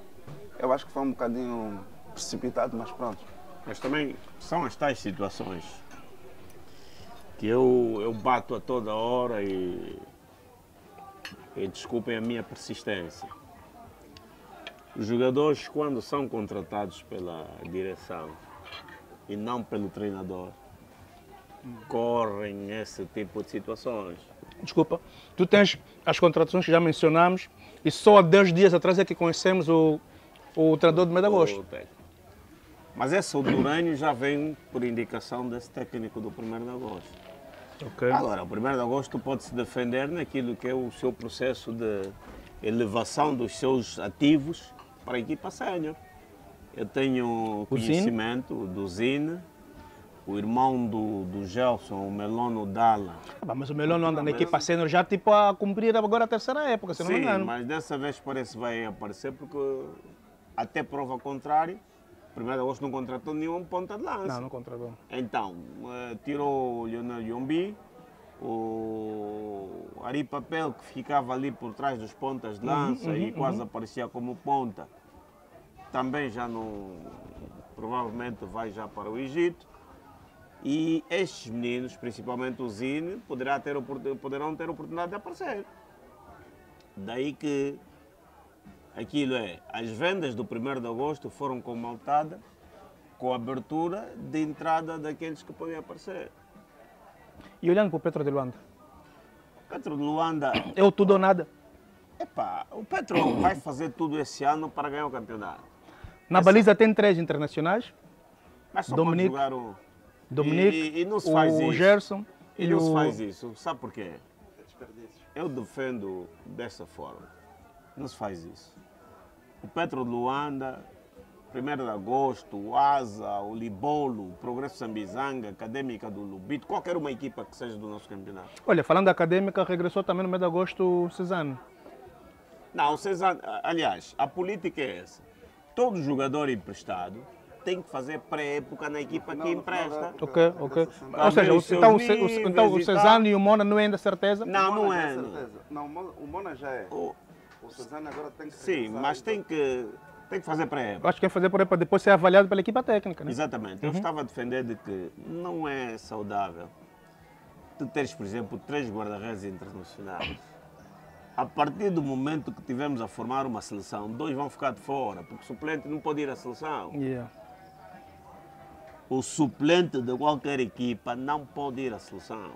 eu acho que foi um bocadinho precipitado, mas pronto. Mas também são as tais situações que eu bato a toda hora e desculpem a minha persistência. Os jogadores, quando são contratados pela direção e não pelo treinador, correm esse tipo de situações. Desculpa, tu tens as contratações que já mencionamos e só há 10 dias atrás é que conhecemos o treinador do 1º de agosto. Mas esse hondurenho já vem por indicação desse técnico do 1º de agosto. Okay. Agora, o 1º de agosto pode se defender naquilo que é o seu processo de elevação dos seus ativos para a equipa sénior. Eu tenho conhecimento do Zine, o irmão do Gelson, o Melono Dalla. Mas o Melono anda na equipa sénior já tipo a cumprir agora a 3ª época, se não me engano. Sim, mas dessa vez parece que vai aparecer porque até prova contrária, 1º de agosto não contratou nenhum ponta de lança. Não, não contratou. Então, tirou o Leonel Yombi, o Ari Papel, que ficava ali por trás dos pontas de lança e quase aparecia como ponta, também já não, provavelmente vai já para o Egito. E estes meninos, principalmente o Zine, poderão ter oportunidade de aparecer. Daí que aquilo as vendas do 1º de agosto foram com maltada, com a abertura de entrada daqueles que podem aparecer. E olhando para o Petro de Luanda? O Petro de Luanda, É o tudo ou nada? o Petro vai fazer tudo esse ano para ganhar o campeonato. Na baliza tem 3 internacionais. Mas só Dominique, pode jogar o... Dominique, e não se faz o isso. Gerson E não se faz isso. Sabe por quê? Eu defendo dessa forma. Não se faz isso. O Petro de Luanda, 1º de agosto, o Asa, o Libolo, o Progresso Sambizanga, a Académica do Lubito, qualquer uma equipa que seja do nosso campeonato. Olha, falando da Académica, regressou também no mês de agosto o Cezanne. Não, aliás, a política é essa. Todo jogador emprestado tem que fazer pré-época na equipa que empresta. Ok. Ou ver os seja, seus então o níveis e Cezanne e o Mona não é ainda certeza? Não é. Não, o Mona já é. O Cezanne agora tem que Sim, mas tem que fazer pré-época. Acho que é fazer por aí para depois ser avaliado pela equipa técnica, né? Exatamente. Eu estava a defender de que não é saudável tu teres, por exemplo, 3 guarda-redes internacionais. A partir do momento que tivemos a formar uma seleção, 2 vão ficar de fora, porque o suplente não pode ir à seleção. Yeah. O suplente de qualquer equipa não pode ir à seleção.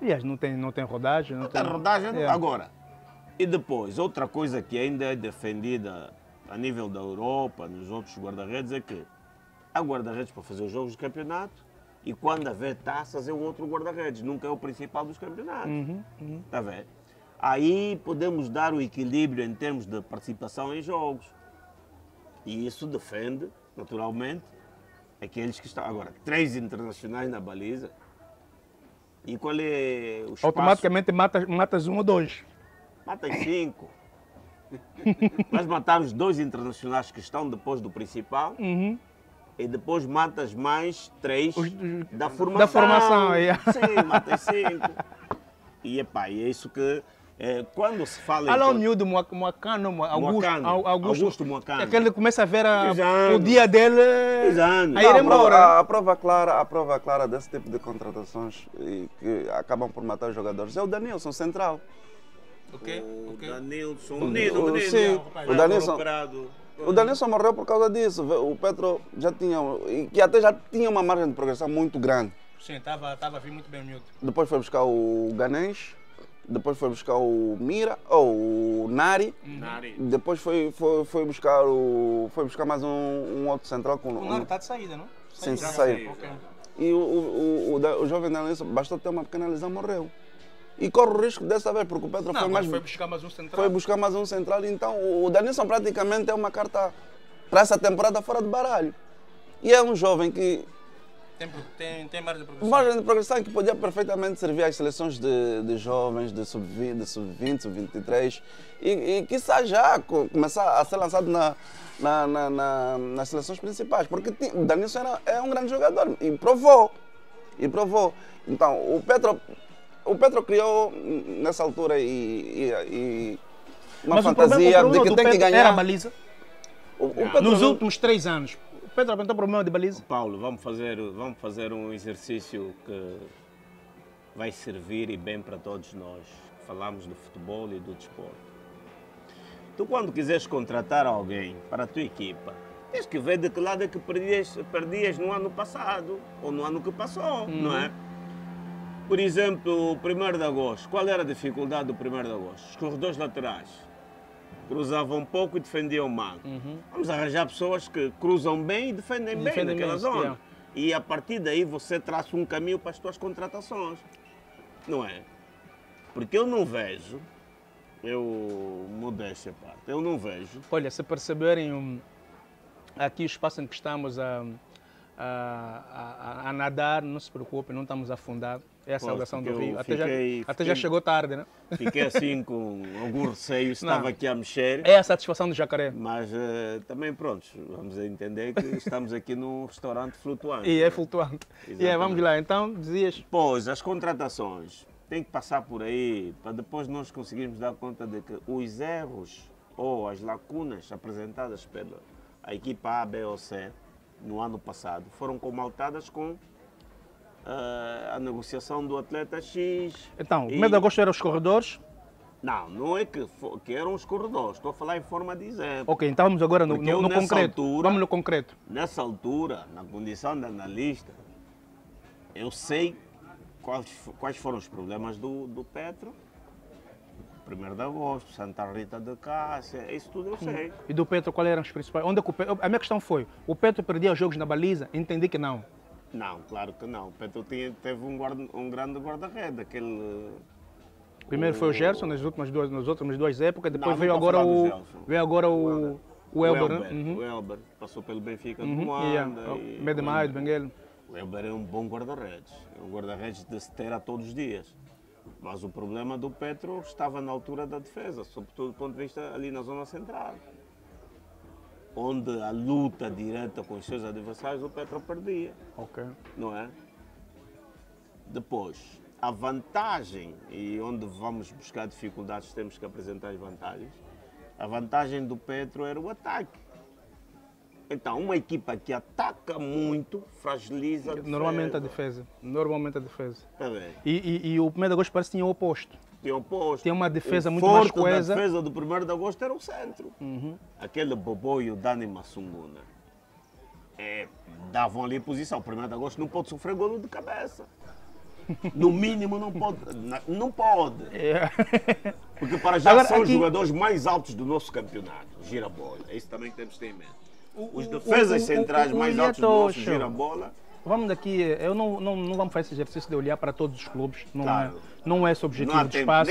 Aliás, não tem rodagem. Não tem rodagem Yeah. agora. E depois, outra coisa que ainda é defendida a nível da Europa, nos outros guarda-redes, é que há guarda-redes para fazer os jogos de campeonato e quando haver taças é o outro guarda-redes, nunca é o principal dos campeonatos. Está a ver? Aí podemos dar o equilíbrio em termos de participação em jogos. E isso defende, naturalmente, aqueles que estão. Agora, 3 internacionais na baliza. E qual é o espaço? Automaticamente matas 1 ou 2. Matas 5. Nós matamos 2 internacionais que estão depois do principal. E depois matas mais 3 da formação. Da formação, Sim, matas 5. E é isso que... quando se fala... Olha o miúdo Moacano, Augusto Moacano. É que ele começa a ver Exato. o dia dele, Exato. aí ele embora. A prova clara desse tipo de contratações e que acabam por matar os jogadores é o Danilson, central. O Danilson, o Danilson. O Danilson morreu por causa disso. O Petro já tinha uma margem de progressão muito grande. Sim, estava a vir muito bem o miúdo. Depois foi buscar o Ganesh, depois foi buscar o Mira, ou o Nari. Depois foi buscar mais um outro central. O Nari está de saída, não? Sim, saiu. Okay. E o jovem Danilson, bastou ter uma pequena lesão, morreu. E corre o risco dessa vez, porque o Petro foi buscar mais um central. Foi buscar mais um central, então o Danilson praticamente é uma carta para essa temporada fora de baralho. E é um jovem que tem margem de progressão. Margem de progressão que podia perfeitamente servir às seleções de jovens, de sub-20, sub-23 e quiçá já começar a ser lançado nas seleções principais, porque o Danilson é um grande jogador e provou. Então, o Petro criou nessa altura uma fantasia de que tem que ganhar. Era a baliza. Petro Nos últimos 3 anos, o Petro apresentou problema de baliza. Paulo, vamos fazer um exercício que vai servir e bem para todos nós que falamos do futebol e do desporto. Tu, quando quiseres contratar alguém para a tua equipa, tens que ver de que lado é que perdias no ano passado ou no ano que passou, não é? Por exemplo, o 1º de agosto. Qual era a dificuldade do 1º de agosto? Os corredores laterais cruzavam pouco e defendiam mal. Vamos arranjar pessoas que cruzam bem e defendem bem naquela zona. Yeah. E a partir daí você traça um caminho para as tuas contratações. Não é? Porque eu não vejo, modéstia à parte, eu não vejo. Olha, se perceberem aqui o espaço em que estamos a nadar, não se preocupe, não estamos a afundar. É a saudação do Rio. Até já fiquei, chegou tarde, né? Fiquei assim com algum receio, estava aqui a mexer. É a satisfação do jacaré. Mas também, pronto, vamos entender que estamos aqui num restaurante flutuante. E é flutuante. E vamos lá, então dizias. Pois, as contratações têm que passar por aí para depois nós conseguirmos dar conta de que os erros ou as lacunas apresentadas pela equipa A, B ou C no ano passado foram comaltadas com a negociação do atleta X. Então, o mês de agosto eram os corredores? Não é que eram os corredores, estou a falar em forma de exemplo. Ok, então vamos agora no concreto. Vamos no concreto. Nessa altura, na condição de analista, eu sei quais foram os problemas do Petro. 1º de agosto, Santa Rita de Cássia, isso tudo eu sei. E do Petro, quais eram os principais? A minha questão foi, o Petro perdia jogos na baliza? Entendi que não. Não, claro que não. O Petro teve um grande guarda-redes. Primeiro foi o Gerson nas últimas duas épocas, depois Não, veio agora o Elber. O Elber passou pelo Benfica de Luanda. Medemaio, de Benguelo. O Elber é um bom guarda-redes. É um guarda-redes de se ter a todos os dias. Mas o problema do Petro estava na altura da defesa, sobretudo do ponto de vista ali na zona central. Onde a luta direta com os seus adversários, o Petro perdia. Ok. Não é? Depois, a vantagem, e onde vamos buscar dificuldades, temos que apresentar as vantagens. A vantagem do Petro era o ataque. Então, uma equipa que ataca muito, fragiliza a defesa. Normalmente a defesa. Tá bem. E o 1º de agosto parece que tinha o oposto. Tinha o oposto. Tinha uma defesa muito mais coesa. A defesa do 1º de agosto era o centro. Aquele Bobô e o Dani Massunguna davam ali posição. O 1º de agosto não pode sofrer golo de cabeça. No mínimo não pode. Não pode. Porque para já agora, são os jogadores mais altos do nosso campeonato. Gira-bola. É isso também que temos que ter em mente. Os defesas centrais mais altos do nosso gira-bola. Vamos daqui, não vamos fazer esse exercício de olhar para todos os clubes, não é esse o objetivo do espaço.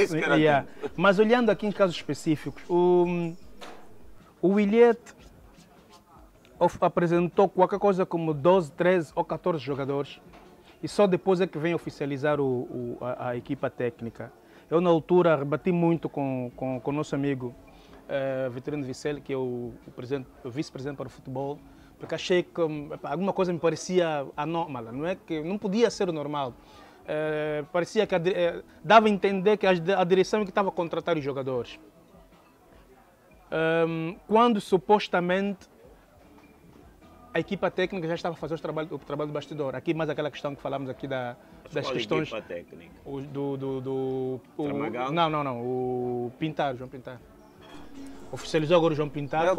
Mas olhando aqui em casos específicos, o Williette apresentou qualquer coisa como 12, 13 ou 14 jogadores e só depois é que vem oficializar a equipa técnica. Eu na altura rebati muito com o nosso amigo Vitorino Vicel, que é o vice-presidente para o futebol, porque achei que alguma coisa me parecia anómala, não podia ser o normal. Parecia que dava a entender que a direção que estava a contratar os jogadores. Quando supostamente a equipa técnica já estava a fazer o trabalho do bastidor. Aqui mais aquela questão que falamos aqui das questões... Equipa técnica? Não, o Pintar, João Pintar. Oficializou agora o João Pintar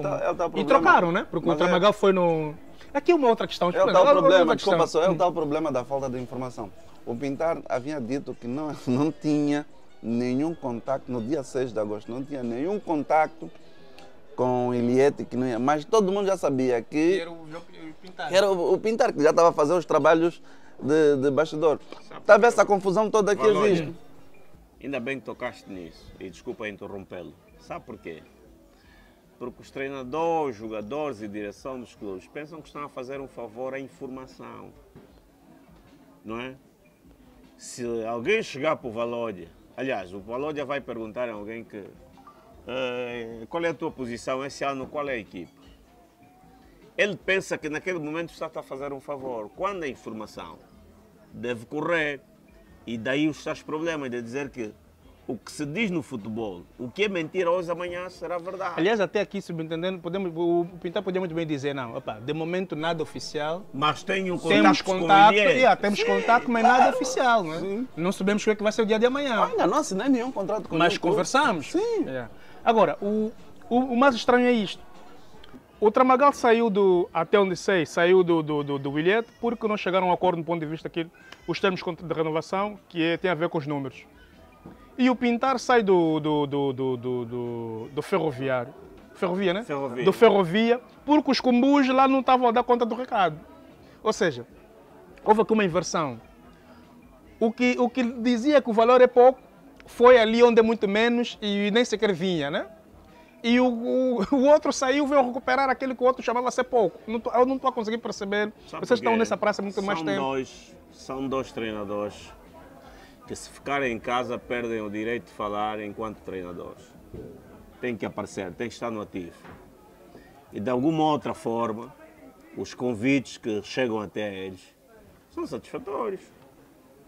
e trocaram, né? Porque o Tramagal foi no... Aqui uma outra questão. É o tal problema, desculpa só, é o tal problema da falta de informação. O Pintar havia dito que não tinha nenhum contato, no dia 6 de agosto, não tinha nenhum contato com o Iliete, que não ia, mas todo mundo já sabia que era o Pintar. Era o Pintar, que já estava a fazer os trabalhos de bastidor. Estava essa confusão toda que existe. Ainda bem que tocaste nisso, e desculpa interrompê-lo. Sabe porquê? Porque os treinadores, jogadores e direção dos clubes pensam que estão a fazer um favor à informação. Não é? Se alguém chegar para o Valódia, aliás, o Valódia vai perguntar a alguém que qual é a tua posição esse ano, qual é a equipe? Ele pensa que naquele momento está a fazer um favor, quando a informação deve correr, e daí os tais problemas de dizer que o que se diz no futebol, o que é mentira hoje, amanhã será verdade. Aliás, até aqui, subentendendo, o Pintar podia muito bem dizer, não, opa, de momento nada oficial. Mas tenho temos contato, temos contato, mas nada oficial, não é? Sim. Não sabemos o que vai ser o dia de amanhã. Ainda não assinei nenhum contrato com mas conversamos. Sim. Agora, o mais estranho é isto. O Tramagal saiu até onde sei, saiu do Williette porque não chegaram a um acordo do ponto de vista que os termos de renovação, que tem a ver com os números. E o Pintar sai do Ferroviário. Ferrovia, né? Ferrovia. Do Ferrovia, porque os combus lá não estavam a dar conta do recado. Ou seja, houve aqui uma inversão. O que dizia que o valor é pouco, foi ali onde é muito menos e nem sequer vinha, né? e o outro saiu, veio recuperar aquele que o outro chamava a ser pouco. Eu não estou a conseguir perceber. Sabe Vocês estão porquê? nessa praça há muito mais tempo. São dois treinadores que, se ficarem em casa, perdem o direito de falar enquanto treinadores. Tem que aparecer, tem que estar no ativo. E de alguma outra forma, os convites que chegam até eles são satisfatórios.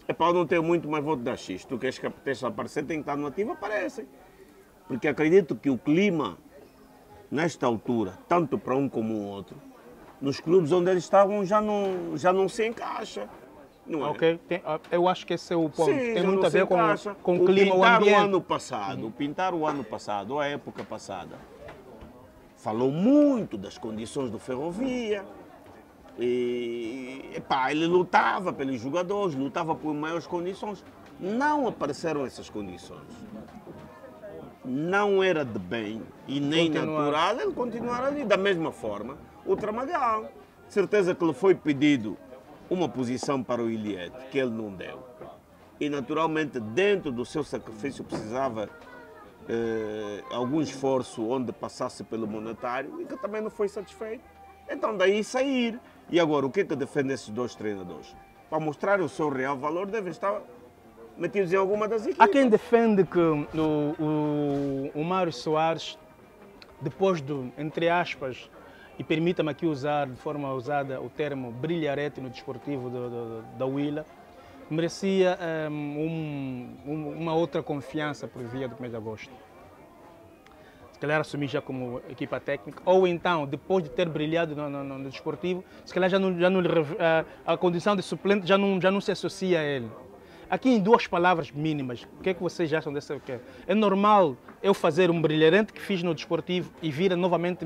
É para eu não ter muito, mais vou te dar X. Tu queres que aparecer, tem que estar no ativo, aparecem. Porque acredito que o clima, nesta altura, tanto para um como o outro, nos clubes onde eles estavam já não se encaixa. Não é? Ok, eu acho que esse é o ponto. Sim, tem muito a ver com o clima, o pintar ambiente. O pintar o ano passado, ou a época passada, falou muito das condições do Ferrovia. E ele lutava pelos jogadores, lutava por maiores condições. Não apareceram essas condições. Não era de bem e nem natural ele continuar ali. Da mesma forma, o Tramagal. Certeza que lhe foi pedido uma posição para o Iliete, que ele não deu. E naturalmente, dentro do seu sacrifício, precisava algum esforço onde passasse pelo monetário e que também não foi satisfeito. Então daí sair. E agora, o que é que defende esses dois treinadores? Para mostrar o seu real valor, devem estar metidos em alguma das equipes. Há quem defende que o Mário Soares, depois do, entre aspas, e permita-me aqui usar de forma ousada o termo brilharete no desportivo da Huila, merecia uma outra confiança por via do mês de agosto. Se calhar assumir já como equipa técnica, ou então, depois de ter brilhado no desportivo, se calhar a condição de suplente já não se associa a ele. Aqui em duas palavras mínimas, o que é que vocês acham dessa? É normal eu fazer um brilharante que fiz no desportivo e vir novamente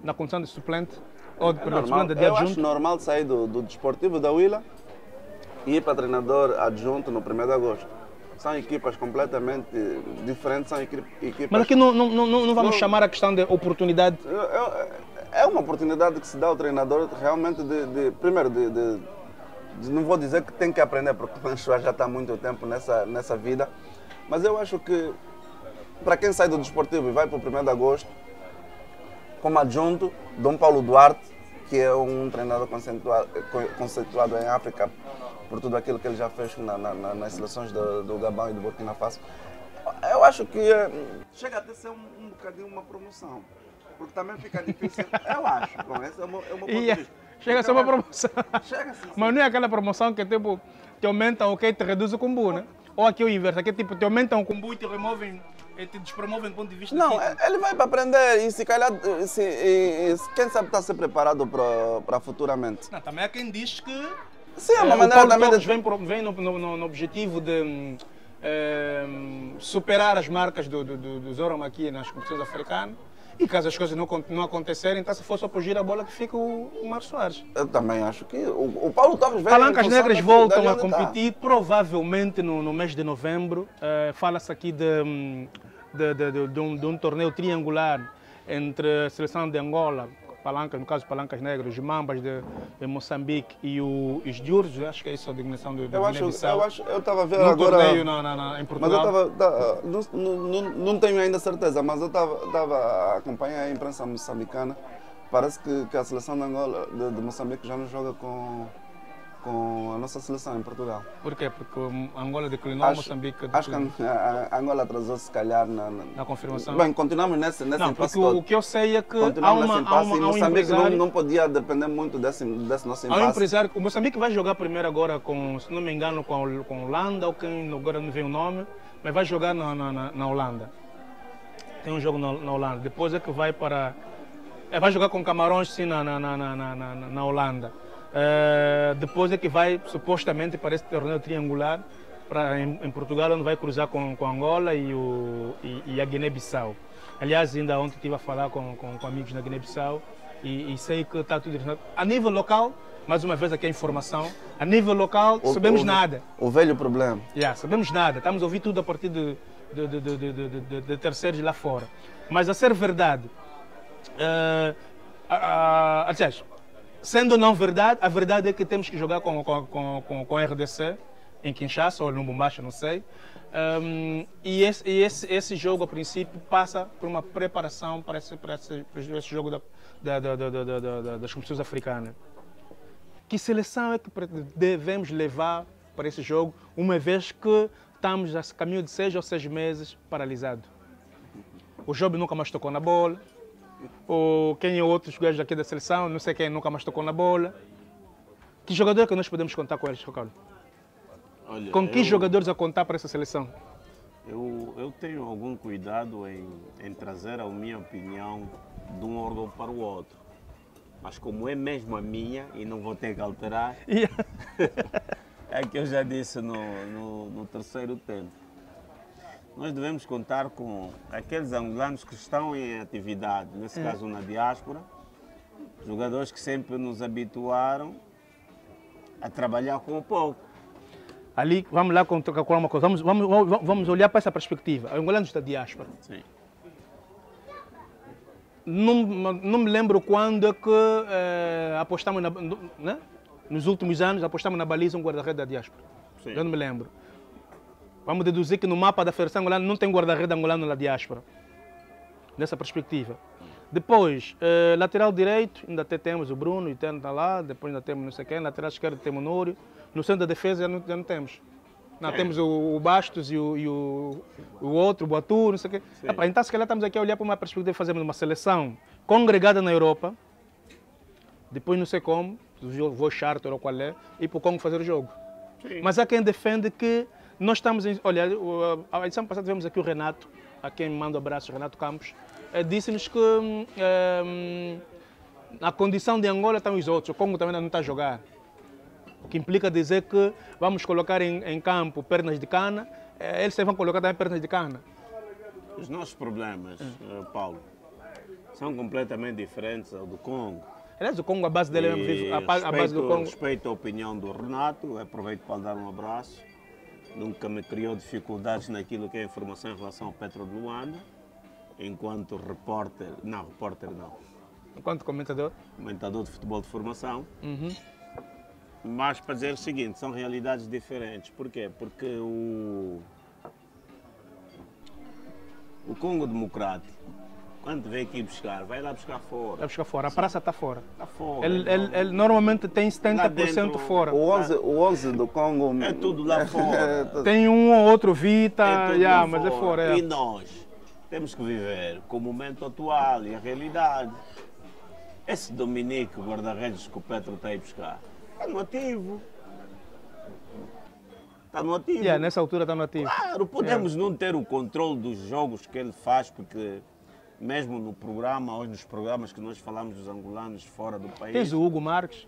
na condição de suplente? Ou de suplente de adjunto? Eu adjunto? acho normal sair do desportivo da Huila e ir para treinador adjunto no 1º de agosto. São equipas completamente diferentes, são equipas... Mas aqui não vamos chamar a questão de oportunidade? É uma oportunidade que se dá ao treinador realmente primeiro, não vou dizer que tem que aprender, porque o Lanchoa já está há muito tempo nessa vida, mas eu acho que para quem sai do desportivo e vai para o 1º de agosto, como adjunto, Dom Paulo Duarte, que é um treinador conceituado em África, por tudo aquilo que ele já fez nas seleções do Gabão e do Burkina Faso, eu acho que chega até a ser um bocadinho uma promoção, porque também fica difícil, eu acho, bom, esse é o meu ponto de vista. Chega a ser uma promoção. Chega assim, mas não é aquela promoção que tipo, te aumentam, ok, te reduz o combo, né? Ou aqui o inverso, aqui tipo, te aumentam o combo e te removem, e te despromovem do ponto de vista não, físico. Ele vai para aprender e se calhar, quem sabe está a ser preparado para futuramente. Não, também há quem diz que sim, é uma maneira também vem no objetivo de superar as marcas do Zoram aqui nas competições africanas. E caso as coisas não acontecerem, então se for só por girar a bola que fica o Mário Soares. Eu também acho que o Paulo Torres vem... Palancas Negras voltam a competir, provavelmente no mês de novembro. Fala-se aqui de um torneio triangular entre a seleção de Angola, no caso Palancas Negras, os Mambas de Moçambique e os Djurs, acho que é isso a designação do Guiné-Bissau. Eu estava a ver no agora... torneio em Portugal. Mas não tenho ainda certeza, mas eu estava a acompanhar a imprensa moçambicana. Parece que a seleção de Angola, de Moçambique já não joga com a nossa seleção em Portugal. Por quê? Porque Angola declinou, Moçambique declinou. Acho que a Angola atrasou se calhar na confirmação. Bem, continuamos nesse impasse todo. O que eu sei é que e Moçambique não podia depender muito desse nosso impasse. Há um empresário, o Moçambique vai jogar primeiro agora se não me engano, com a Holanda, ou quem agora não vem o nome, mas vai jogar na Holanda. Tem um jogo na Holanda. Depois é que vai para... vai jogar com Camarões, sim, na Holanda. Depois é que vai, supostamente, para esse torneio triangular em Portugal, onde vai cruzar com Angola e a Guiné-Bissau. Aliás, ainda ontem estive a falar com amigos na Guiné-Bissau e sei que está tudo... A nível local, mais uma vez aqui a informação, a nível local sabemos nada. O velho problema. Sabemos nada, estamos a ouvir tudo a partir de terceiros lá fora. Mas a ser verdade, sendo ou não verdade, a verdade é que temos que jogar com a RDC em Kinshasa ou no Lubumbashi, não sei. E esse jogo, a princípio, passa por uma preparação para esse jogo das competições africanas. Que seleção é que devemos levar para esse jogo, uma vez que estamos a caminho de 6 ou 6 meses paralisados? O Job nunca mais tocou na bola, ou quem é outros jogadores aqui da seleção, não sei quem nunca mais tocou na bola. Que jogador é que nós podemos contar com eles, Ricardo? Olha, Com que jogadores a contar para essa seleção? Eu tenho algum cuidado em trazer a minha opinião de um órgão para o outro. Mas como é mesmo a minha e não vou ter que alterar, é que eu já disse no terceiro tempo. Nós devemos contar com aqueles angolanos que estão em atividade, nesse caso na diáspora, jogadores que sempre nos habituaram a trabalhar com o pouco. Ali, vamos lá calcular uma coisa, vamos olhar para essa perspectiva, angolanos da diáspora. Sim. Não me lembro quando é que apostamos, né? Nos últimos anos, apostamos na baliza um guarda-redes da diáspora. Sim. Eu não me lembro. Vamos deduzir que no mapa da Federação Angolana não tem guarda-redes angolano na diáspora. Nessa perspectiva. Depois, lateral direito, ainda temos o Bruno, e está lá, depois ainda temos não sei quem, lateral esquerdo temos o Núrio. No centro da defesa já não temos. Não, temos o Bastos e o outro, o Boatu, não sei o quê. Então, se calhar estamos aqui a olhar para uma perspectiva de fazermos uma seleção congregada na Europa, depois não sei como, vou charter ou qual é, e para o Congo fazer o jogo. Sim. Mas há quem defende que nós estamos em... Olha, a edição passada tivemos aqui o Renato, a quem manda abraços, Renato Campos, disse-nos que na condição de Angola estão os outros, o Congo também não está a jogar. O que implica dizer que vamos colocar em campo pernas de cana, eles vão colocar também pernas de cana. Os nossos problemas, Paulo, são completamente diferentes ao do Congo. Aliás, o Congo, a base dele é a base do Congo. Respeito a opinião do Renato, aproveito para lhe dar um abraço. Nunca me criou dificuldades naquilo que é informação em relação ao Petro de Luanda, enquanto repórter não. Enquanto comentador? Comentador de futebol de formação. Mas para dizer o seguinte, são realidades diferentes. Porquê? Porque o Congo Democrático, quando vem aqui buscar, vai lá buscar fora. Vai buscar fora, a praça está fora. Está fora. Ele normalmente tem 70% fora. O 11 do Congo... É tudo lá fora. Tem um ou outro Vita, mas é fora. E nós temos que viver com o momento atual e a realidade. Esse Dominique, o guarda-redes que o Petro está a ir buscar, está no ativo. Está no ativo. Nessa altura está no ativo. Claro, podemos não ter o controle dos jogos que ele faz, porque mesmo no programa, ou nos programas que nós falamos dos angolanos fora do país... Tens o Hugo Marques.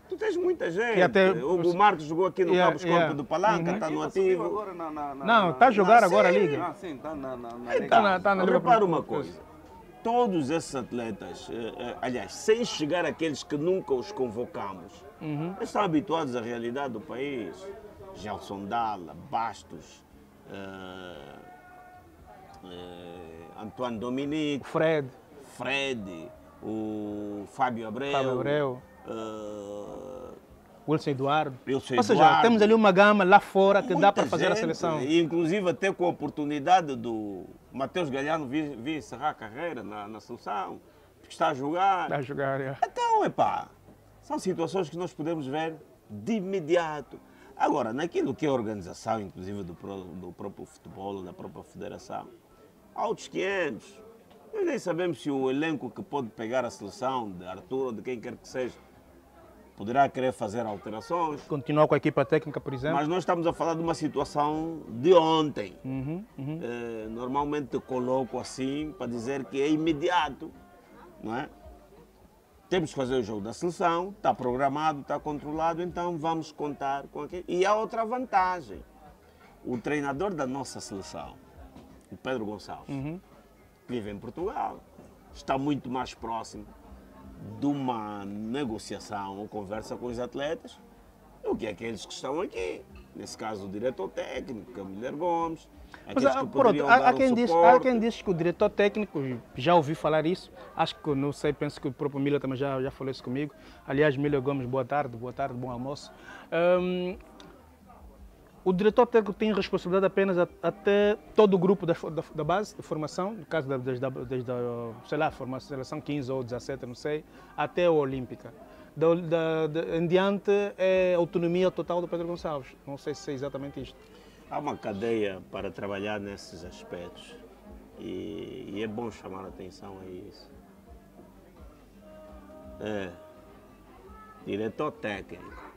Tu tens muita gente. O Hugo Marques jogou aqui no Cabo Escorpo do Palanca, está no ativo. Agora não, está a jogar agora a Liga. Ah, sim, está na Liga. Repara uma coisa. Todos esses atletas, aliás, sem chegar àqueles que nunca os convocamos, eles estão habituados à realidade do país. Gelson Dalla, Bastos, Antoine Dominique, Fred, o Fábio Abreu, Wilson Eduardo. Ou seja, temos ali uma gama lá fora que dá para fazer a seleção. E inclusive até com a oportunidade do Matheus Galhardo vir encerrar a carreira na seleção, porque está a jogar. Está a jogar, Então, são situações que nós podemos ver de imediato. Agora, naquilo que é a organização, inclusive do próprio futebol, da própria federação, há outros 500. Nós nem sabemos se o elenco que pode pegar a seleção, de Arthur ou de quem quer que seja, poderá querer fazer alterações. Continuar com a equipa técnica, por exemplo. Mas nós estamos a falar de uma situação de ontem. Normalmente coloco assim para dizer que é imediato, não é? Temos que fazer o jogo da seleção, está programado, está controlado, então vamos contar com aquilo. E há outra vantagem. O treinador da nossa seleção, o Pedro Gonçalves, vive em Portugal, está muito mais próximo de uma negociação ou conversa com os atletas do que aqueles que estão aqui. Nesse caso, o diretor técnico, Camilo Gomes. Mas, há quem diz que o diretor técnico, já ouvi falar isso, acho que, não sei, penso que o próprio Miller também já falou isso comigo. Aliás, Miller Gomes, boa tarde, bom almoço. o diretor técnico tem responsabilidade apenas até todo o grupo da base de formação, no caso desde a, sei lá, formação, seleção 15 ou 17, não sei, até a Olímpica. Em diante é autonomia total do Pedro Gonçalves. Não sei se é exatamente isto. Há uma cadeia para trabalhar nesses aspectos e é bom chamar a atenção a isso. Diretor técnico,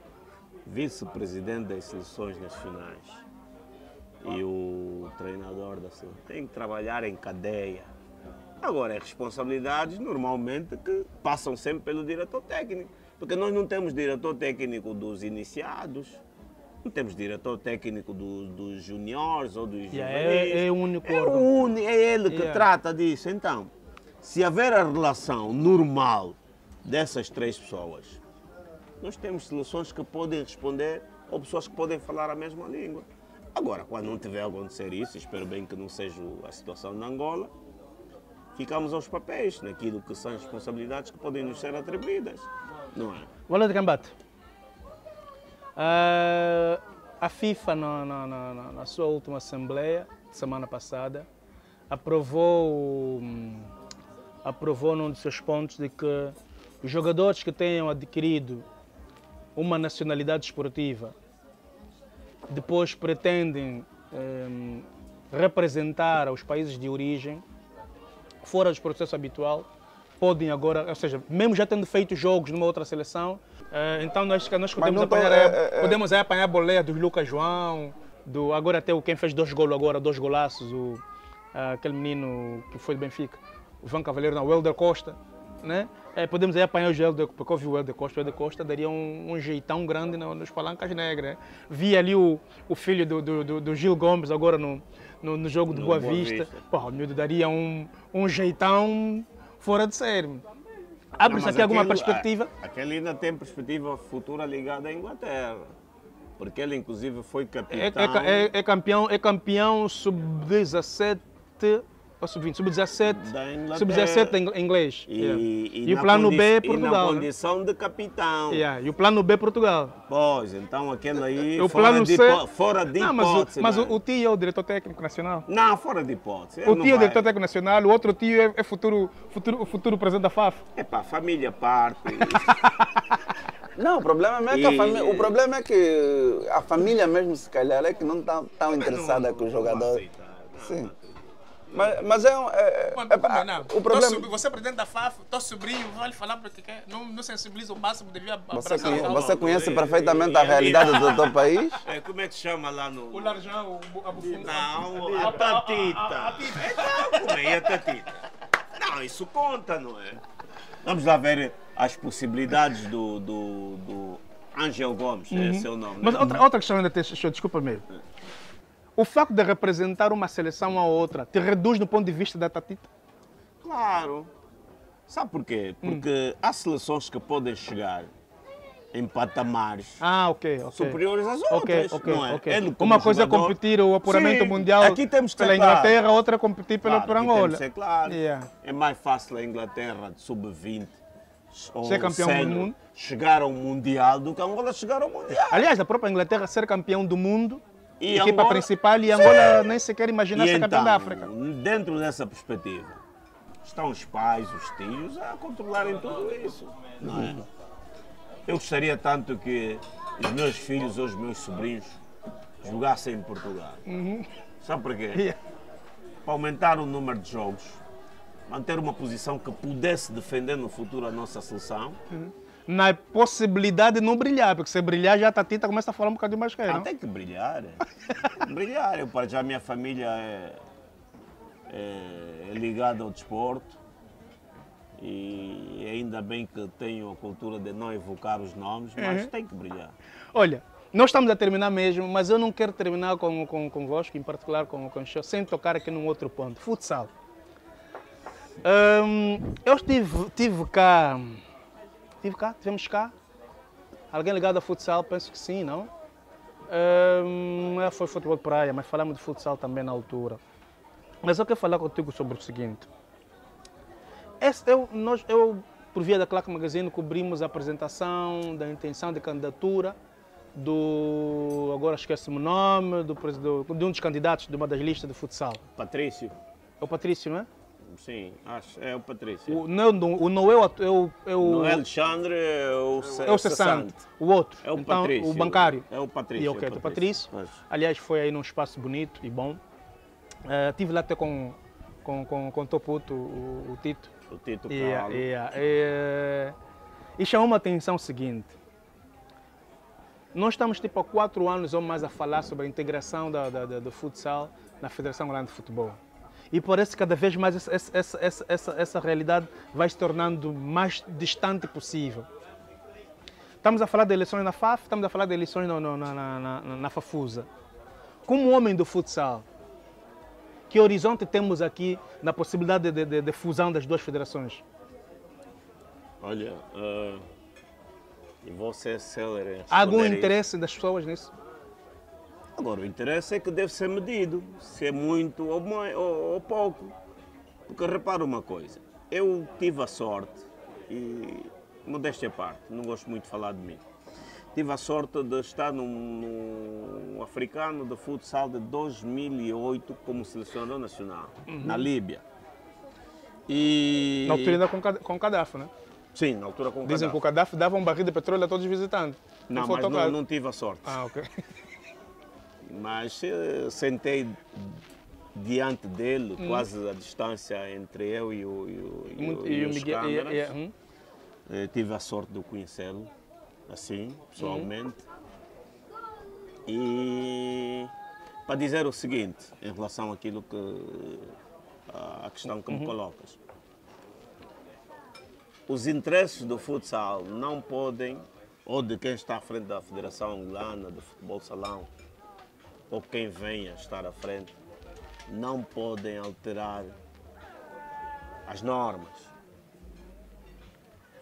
vice-presidente das seleções nacionais e o treinador da seleção têm que trabalhar em cadeia. Agora, é responsabilidades normalmente que passam sempre pelo diretor técnico, porque nós não temos diretor técnico dos iniciados, não temos diretor técnico dos juniores ou dos juvenis. É o único órgão. É ele que trata disso. Então, se haver a relação normal dessas três pessoas, nós temos seleções que podem responder ou pessoas que podem falar a mesma língua. Agora, quando não tiver a acontecer isso, espero bem que não seja a situação na Angola, ficamos aos papéis naquilo que são responsabilidades que podem nos ser atribuídas, não é? Bola de Gambate. A FIFA, na sua última assembleia, semana passada, aprovou num dos seus pontos de que os jogadores que tenham adquirido uma nacionalidade esportiva depois pretendem representar os países de origem fora do processo habitual, podem agora, ou seja, mesmo já tendo feito jogos numa outra seleção, então nós podemos apanhar a boleia do Lucas João, agora até quem fez 2 golaços, aquele menino que foi do Benfica, o João Cavaleiro, não, o Helder Costa, né? Podemos aí apanhar o Helder, porque eu vi o Helder Costa daria um jeitão grande nos palancas negras. Né? Vi ali o filho do Gil Gomes agora no jogo do Boa Vista. Porra, o miúdo daria um jeitão fora de série. Abre-se aqui alguma perspectiva? Aquele ainda tem perspectiva futura ligada à Inglaterra. Porque ele inclusive foi capitão. É campeão sub-17 ou sub-20, sub-17 em inglês. E o plano B é Portugal. E na condição de capitão. E o plano B é Portugal. Pois, então aquele aí o plano C... fora de não, hipótese. Mas o tio é o diretor técnico nacional. Não, fora de hipótese. O tio é o diretor técnico nacional, o outro tio é futuro presidente da FAF. É pá, família parte. Não, o problema é que o problema é que a família mesmo, se calhar, é que não está tão interessada com o jogador. Sim. Mas o problema... Você é presidente da FAF, teu sobrinho, vai lhe falar porque não sensibiliza o máximo, devia abraçar. Você conhece perfeitamente a realidade do teu país? Como é que chama lá no... O Larjão, a Bufuna. Não, a Tatita. Então, como é a Tatita? Não, isso conta, não é? Vamos lá ver as possibilidades do Ângelo Gomes, é seu nome. Mas outra questão ainda tem, desculpa-me. O facto de representar uma seleção a outra te reduz do ponto de vista da Tatita? Claro. Sabe porquê? Porque há seleções que podem chegar em patamares superiores às outras. Não é? Uma coisa é competir o apuramento mundial aqui temos que pela Inglaterra, outra é competir por Angola. Temos que ser claro. É mais fácil a Inglaterra de sub-20 ser campeão do mundo, chegar ao Mundial do que a Angola chegar ao Mundial. Aliás, a própria Inglaterra ser campeão do mundo, e equipa Angola, principal, e Angola nem sequer imagina ser campeão da África. Dentro dessa perspectiva, estão os pais, os tios a controlarem tudo isso. Não é? Eu gostaria tanto que os meus filhos ou os meus sobrinhos jogassem em Portugal. Sabe porquê? Para aumentar o número de jogos, manter uma posição que pudesse defender no futuro a nossa seleção. Na possibilidade de não brilhar, porque se brilhar já a Tatita começa a falar um bocadinho mais quer, não? Tem que brilhar. Brilhar. Eu, para já, a minha família é ligada ao desporto e ainda bem que tenho a cultura de não evocar os nomes, mas tem que brilhar. Olha, nós estamos a terminar mesmo, mas eu não quero terminar convosco, em particular com o show, sem tocar aqui num outro ponto, futsal. Eu tivemos cá? Alguém ligado a futsal? Penso que sim, não? Foi futebol de praia, mas falamos de futsal também na altura. Mas eu quero falar contigo sobre o seguinte. Eu por via da Claque Magazine, cobrimos a apresentação da intenção de candidatura agora esquece-me o nome, de um dos candidatos de uma das listas de futsal. Patrício. É o Patrício, não é? Sim, acho. É o Patrício. Não é o... Não é Alexandre, é o Cessante. O outro. É o então, Patrício. O bancário. É o Patrício. E ok, o Patrício. Aliás, foi aí num espaço bonito e bom. Estive lá até com o Toputo, o Tito. O Tito E Calo. chamou uma atenção o seguinte. Nós estamos tipo há 4 anos ou mais a falar sobre a integração do futsal na Federação Angolana de Futebol. E parece que cada vez mais essa realidade vai se tornando mais distante possível. Estamos a falar de eleições na FAF, estamos a falar de eleições na Fafusa. Como homem do futsal, que horizonte temos aqui na possibilidade de fusão das duas federações? Olha, e você é célere. Há algum interesse das pessoas nisso? Agora, o interesse é que deve ser medido, se é muito ou pouco. Porque repara uma coisa, eu tive a sorte, e modéstia à parte, não gosto muito de falar de mim, tive a sorte de estar num africano de futsal de 2008 como selecionador nacional, na Líbia. E... Na altura ainda com o Gaddafi, né? Sim, na altura com o Gaddafi. Dizem que o Gaddafi dava um barril de petróleo a todos os visitantes. Não, mas não tive a sorte. Ah, ok. Mas sentei diante dele, quase a distância entre eu e os câmaras. Tive a sorte de o conhecê-lo, assim, pessoalmente. E para dizer o seguinte, em relação àquilo a questão que me colocas. Os interesses do futsal não podem, ou de quem está à frente da Federação Angolana de Futebol Salão, ou quem venha estar à frente, não podem alterar as normas.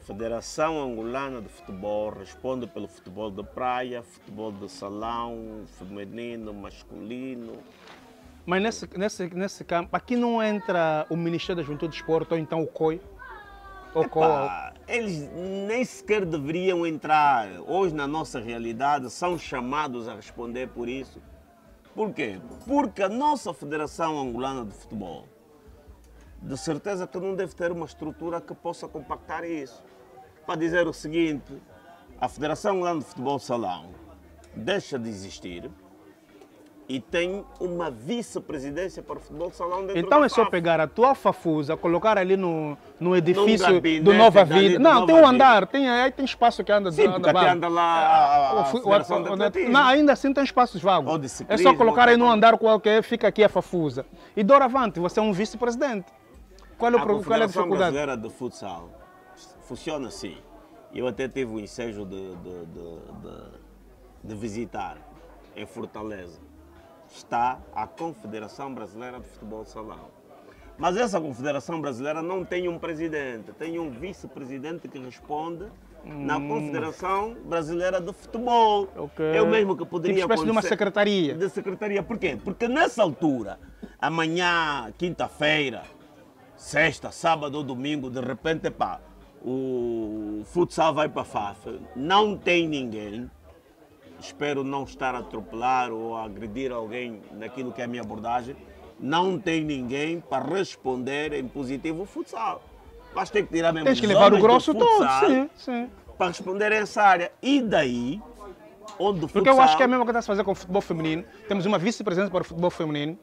A Federação Angolana de Futebol responde pelo futebol de praia, futebol de salão, feminino, masculino. Mas nesse campo, aqui não entra o Ministério da Juventude e Desporto ou então o COI? Eles nem sequer deveriam entrar. Hoje, na nossa realidade, são chamados a responder por isso. Por quê? Porque a nossa Federação Angolana de Futebol, de certeza que não deve ter uma estrutura que possa compactar isso. Para dizer o seguinte, a Federação Angolana de Futebol Salão deixa de existir e tem uma vice-presidência para o futebol de salão dentro então da é só FAF. pegar a tua Fafusa, colocar ali no edifício gabinete do Nova Vida. do Não, Nova tem um Vida. andar, aí tem espaço que anda. Sim, porque até anda lá a Federação de Atletismo. Não, ainda assim tem espaços vagos. Ou de É ciclismo, só colocar aí ou de- num andar qualquer, fica aqui a Fafusa. E doravante, você é um vice-presidente. Qual é A a Confederação dificuldade? Brasileira de Futsal funciona assim. Eu até tive o ensejo de visitar em Fortaleza. Está a Confederação Brasileira de Futebol Salão. Mas essa Confederação Brasileira não tem um presidente, tem um vice-presidente que responde na Confederação Brasileira de Futebol. Ok. É o mesmo que poderia Tipo espécie de uma acontecer- secretaria. De secretaria. Por quê? Porque nessa altura, amanhã, quinta-feira, sexta, sábado ou domingo, de repente, pá, o futsal vai para a FAF, não tem ninguém. Espero não estar a atropelar ou a agredir alguém naquilo que é a minha abordagem. Não tem ninguém para responder em positivo o futsal. Mas tem que tirar mesmo Tens que os levar o homens do grosso todo, futsal sim. para responder a essa área. E daí, onde o Porque futsal... eu acho que é a mesma coisa a se fazer com o futebol feminino. Temos uma vice-presidência para o futebol feminino.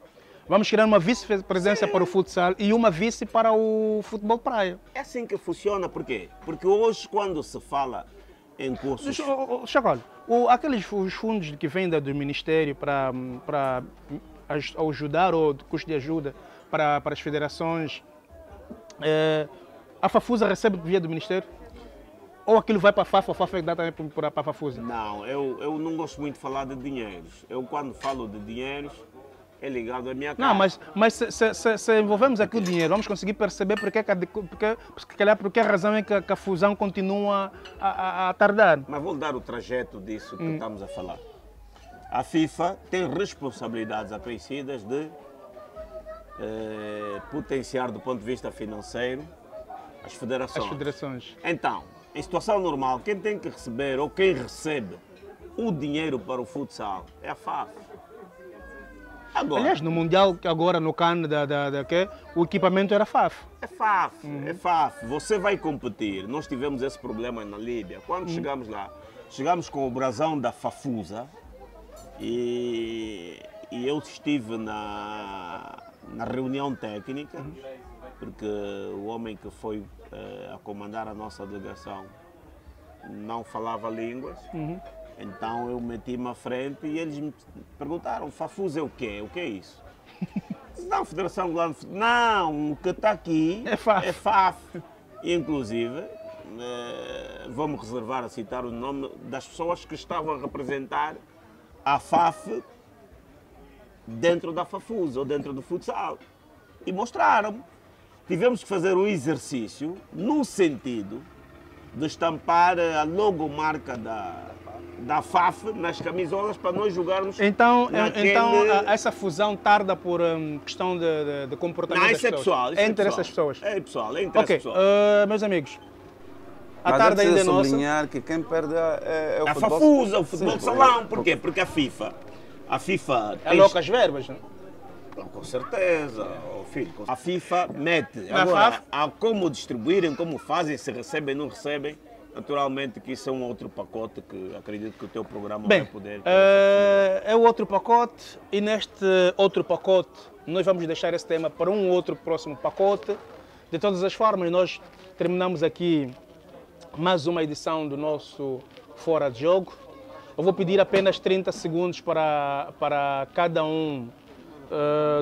Vamos criar uma vice-presidência para o futsal e uma vice para o futebol praia. É assim que funciona, por quê? Porque hoje, quando se fala em cursos... Chacol, aqueles os fundos que vêm do Ministério para ajudar, ou de custo de ajuda para as federações, a Fafusa recebe via do Ministério? Ou aquilo vai para a FAF, a FAF é que dá também para a Fafusa? Não, eu não gosto muito de falar de dinheiros. Eu, quando falo de dinheiros, é ligado à minha casa. Não, mas se envolvemos aqui o dinheiro, vamos conseguir perceber por que razão é que a fusão continua a tardar. Mas vou dar o trajeto disso que estamos a falar. A FIFA tem responsabilidades acrescidas de potenciar do ponto de vista financeiro as federações. As federações. Então, em situação normal, quem tem que receber ou quem recebe o dinheiro para o futsal é a FAF. Agora, Aliás, no Mundial, agora no CAN, o equipamento era FAF. é FAF, é FAF. Você vai competir. Nós tivemos esse problema na Líbia. Quando chegamos lá, chegamos com o brasão da Fafusa e eu estive na reunião técnica, porque o homem que foi a comandar a nossa delegação não falava línguas. Então eu meti-me à frente e eles me perguntaram: Fafusa é o quê? O que é isso? Não, Federação Angolana de Futebol. Não, o que está aqui É FAF. é FAF. E, inclusive, vou-me reservar a citar o nome das pessoas que estavam a representar a FAF dentro da Fafusa ou dentro do futsal. E mostraram-me. Tivemos que fazer um exercício no sentido de estampar a logomarca da FAF nas camisolas para nós jogarmos. Então, naquele... essa fusão tarda por questão de comportamento Não, das isso é pessoas. pessoal. Isso é Entre pessoal. essas pessoas. É pessoal, é entre as Ok, pessoas. meus amigos, a Mas tarde é ainda é preciso nossa. sublinhar que quem perde é o A futebol. Fafusa, o futebol Sim, de salão. Por quê? Porque a FIFA É louca as verbas, não? Não, com certeza, filho. A FIFA mete. Na Agora, FAF? há como distribuírem, como fazem, se recebem, não recebem. Naturalmente que isso é um outro pacote que acredito que o teu programa Bem, vai poder... é o outro pacote e neste outro pacote nós vamos deixar esse tema para um outro próximo pacote. De todas as formas, nós terminamos aqui mais uma edição do nosso Fora de Jogo. Eu vou pedir apenas 30 segundos para cada um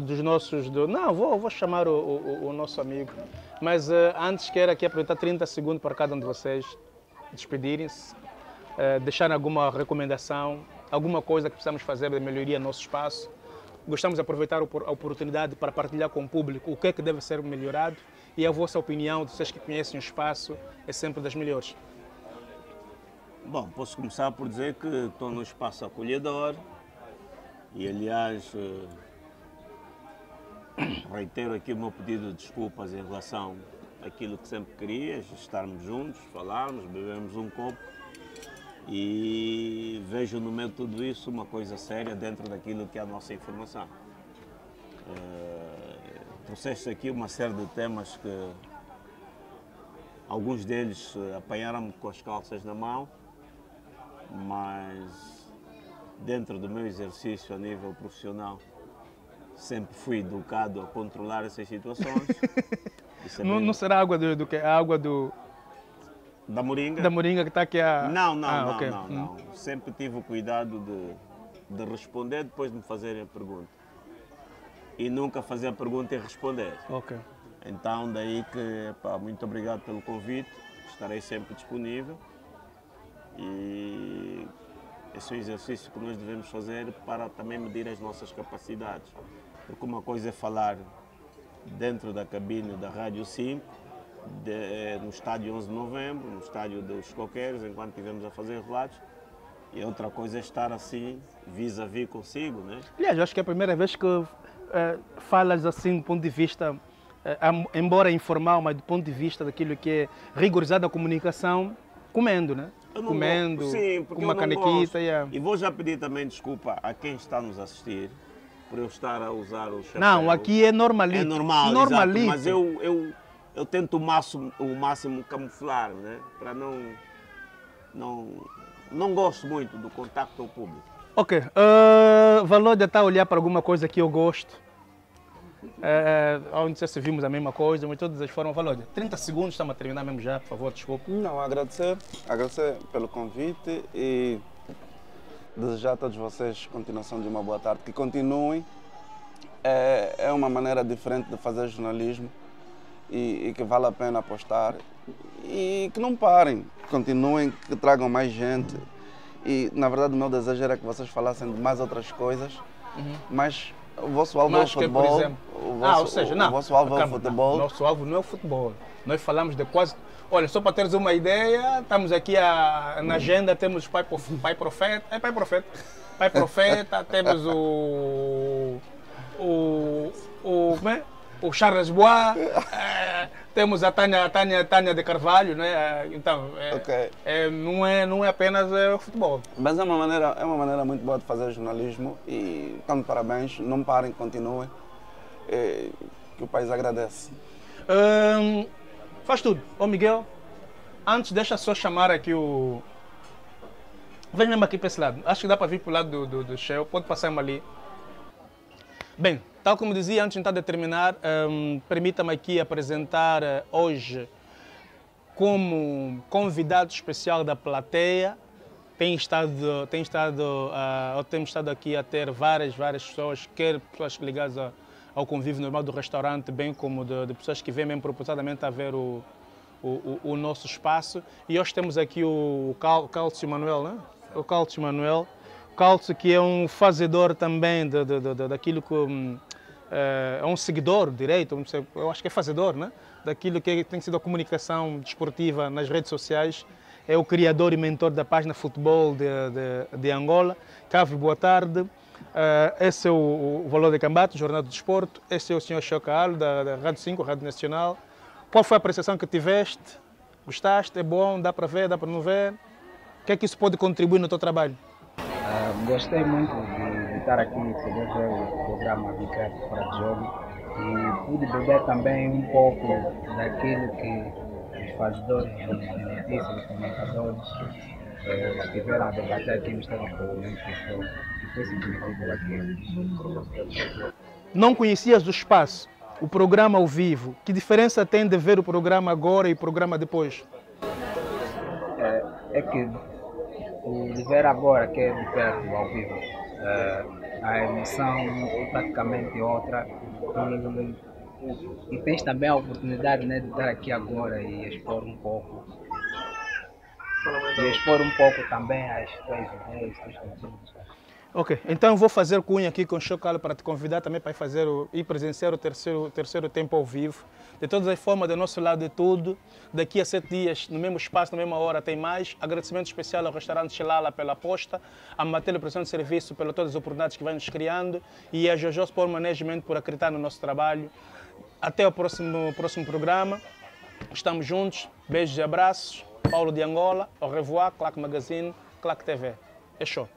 dos nossos... Não, vou chamar o nosso amigo. Mas antes quero aqui aproveitar 30 segundos para cada um de vocês despedirem-se, deixarem alguma recomendação, alguma coisa que precisamos fazer de melhoria no nosso espaço. Gostamos de aproveitar a oportunidade para partilhar com o público o que é que deve ser melhorado e a vossa opinião, de vocês que conhecem o espaço, é sempre das melhores. Bom, posso começar por dizer que estou num espaço acolhedor e, aliás, reitero aqui o meu pedido de desculpas em relação àquilo que sempre querias, estarmos juntos, falarmos, bebermos um copo e vejo no meio de tudo isso uma coisa séria dentro daquilo que é a nossa informação. Trouxeste aqui uma série de temas que alguns deles apanharam-me com as calças na mão, mas dentro do meu exercício a nível profissional sempre fui educado a controlar essas situações. Não será água do que? A água Da moringa? da moringa que está aqui a... Não, ok. não. Sempre tive o cuidado de responder depois de me fazerem a pergunta. E nunca fazer a pergunta e responder. Ok. Então daí que, muito obrigado pelo convite, estarei sempre disponível. E esse é um exercício que nós devemos fazer para também medir as nossas capacidades. Porque uma coisa é falar dentro da cabine da Rádio 5, no estádio 11 de novembro, no estádio dos Coqueiros, enquanto estivemos a fazer relatos, e outra coisa é estar assim, vis-a-vis consigo, né? Aliás, eu acho que é a primeira vez que falas assim do ponto de vista, embora informal, mas do ponto de vista daquilo que é rigorizada a comunicação, comendo, né? Comendo, sim, com uma canequita. E vou já pedir também desculpa a quem está nos assistir por eu estar a usar o chapéu. Não, aqui é normalito. É normal, normalito. Exato, mas eu tento o máximo camuflar, né? Para não gosto muito do contacto ao público. Ok, Valódia está a olhar para alguma coisa que eu gosto. Não sei se vimos a mesma coisa, mas todas as formas. Valódia, 30 segundos, estamos a terminar mesmo já, por favor, desculpe. Não, agradecer pelo convite e desejar a todos vocês continuação de uma boa tarde. Que continuem. É uma maneira diferente de fazer jornalismo e que vale a pena apostar. E que não parem, continuem, que tragam mais gente. E, na verdade, o meu desejo era que vocês falassem de mais outras coisas, mas o vosso alvo é o futebol. Por exemplo, O vosso alvo é o futebol. Nosso alvo não é o futebol. Nós falamos de quase... Olha, só para teres uma ideia, estamos aqui na agenda, temos Pai Profeta, Pai Profeta, temos o Charles Bois, temos a Tânia de Carvalho, né? Então, Ok. não é apenas futebol. Mas é uma maneira muito boa de fazer jornalismo e, então, parabéns, não parem, continuem, que o país agradece. Faz tudo. Ô Miguel, antes deixa só chamar aqui o... Vem mesmo aqui para esse lado. Acho que dá para vir para o lado do Shell. Pode passar-me ali. Bem, tal como dizia antes de terminar, permita-me aqui apresentar hoje como convidado especial da plateia. Temos estado aqui a ter várias pessoas, quer pessoas ligadas ao convívio normal do restaurante, bem como de pessoas que vêm mesmo propositadamente a ver o nosso espaço. E hoje temos aqui o Cálcio Manuel, né? O Cálcio Manuel. Cálcio, que é um fazedor também daquilo que é um seguidor direito, eu acho que é fazedor, né? Daquilo que tem sido a comunicação desportiva nas redes sociais. É o criador e mentor da página Futebol de Angola. Cave, boa tarde. Esse é o Valor de Cambato, Jornal do Desporto. Esse é o Sr. Chocal, da Rádio 5, Rádio Nacional. Qual foi a apreciação que tiveste? Gostaste? É bom? Dá para ver? Dá para não ver? O que é que isso pode contribuir no teu trabalho? Gostei muito de estar aqui, poder ver o programa Ricardo Fora de Jogo e pude beber também um pouco daquilo que os fazedores de notícias, os comunicadores tiveram a debater aqui no Estado Parlamento e foi significativo aqui. Não conhecias o espaço, o programa ao vivo. Que diferença tem de ver o programa agora e o programa depois? É que o de ver agora, que é de perto, ao vivo, a emoção é praticamente outra e tens também a oportunidade, né, de estar aqui agora e expor um pouco também as tuas ideias, os teus conteúdos. Ok, então eu vou fazer cunha aqui com o Chocal para te convidar também para ir presenciar o terceiro tempo ao vivo. De todas as formas, do nosso lado de tudo, daqui a 7 dias, no mesmo espaço, na mesma hora, tem mais. Agradecimento especial ao restaurante Xilala pela aposta, à Matéria Prestação de Serviço por todas as oportunidades que vai nos criando e a Jojo Sport Management por acreditar no nosso trabalho. Até o próximo programa. Estamos juntos. Beijos e abraços. Paulo de Angola. Au revoir. Claque Magazine. Claque TV. É show.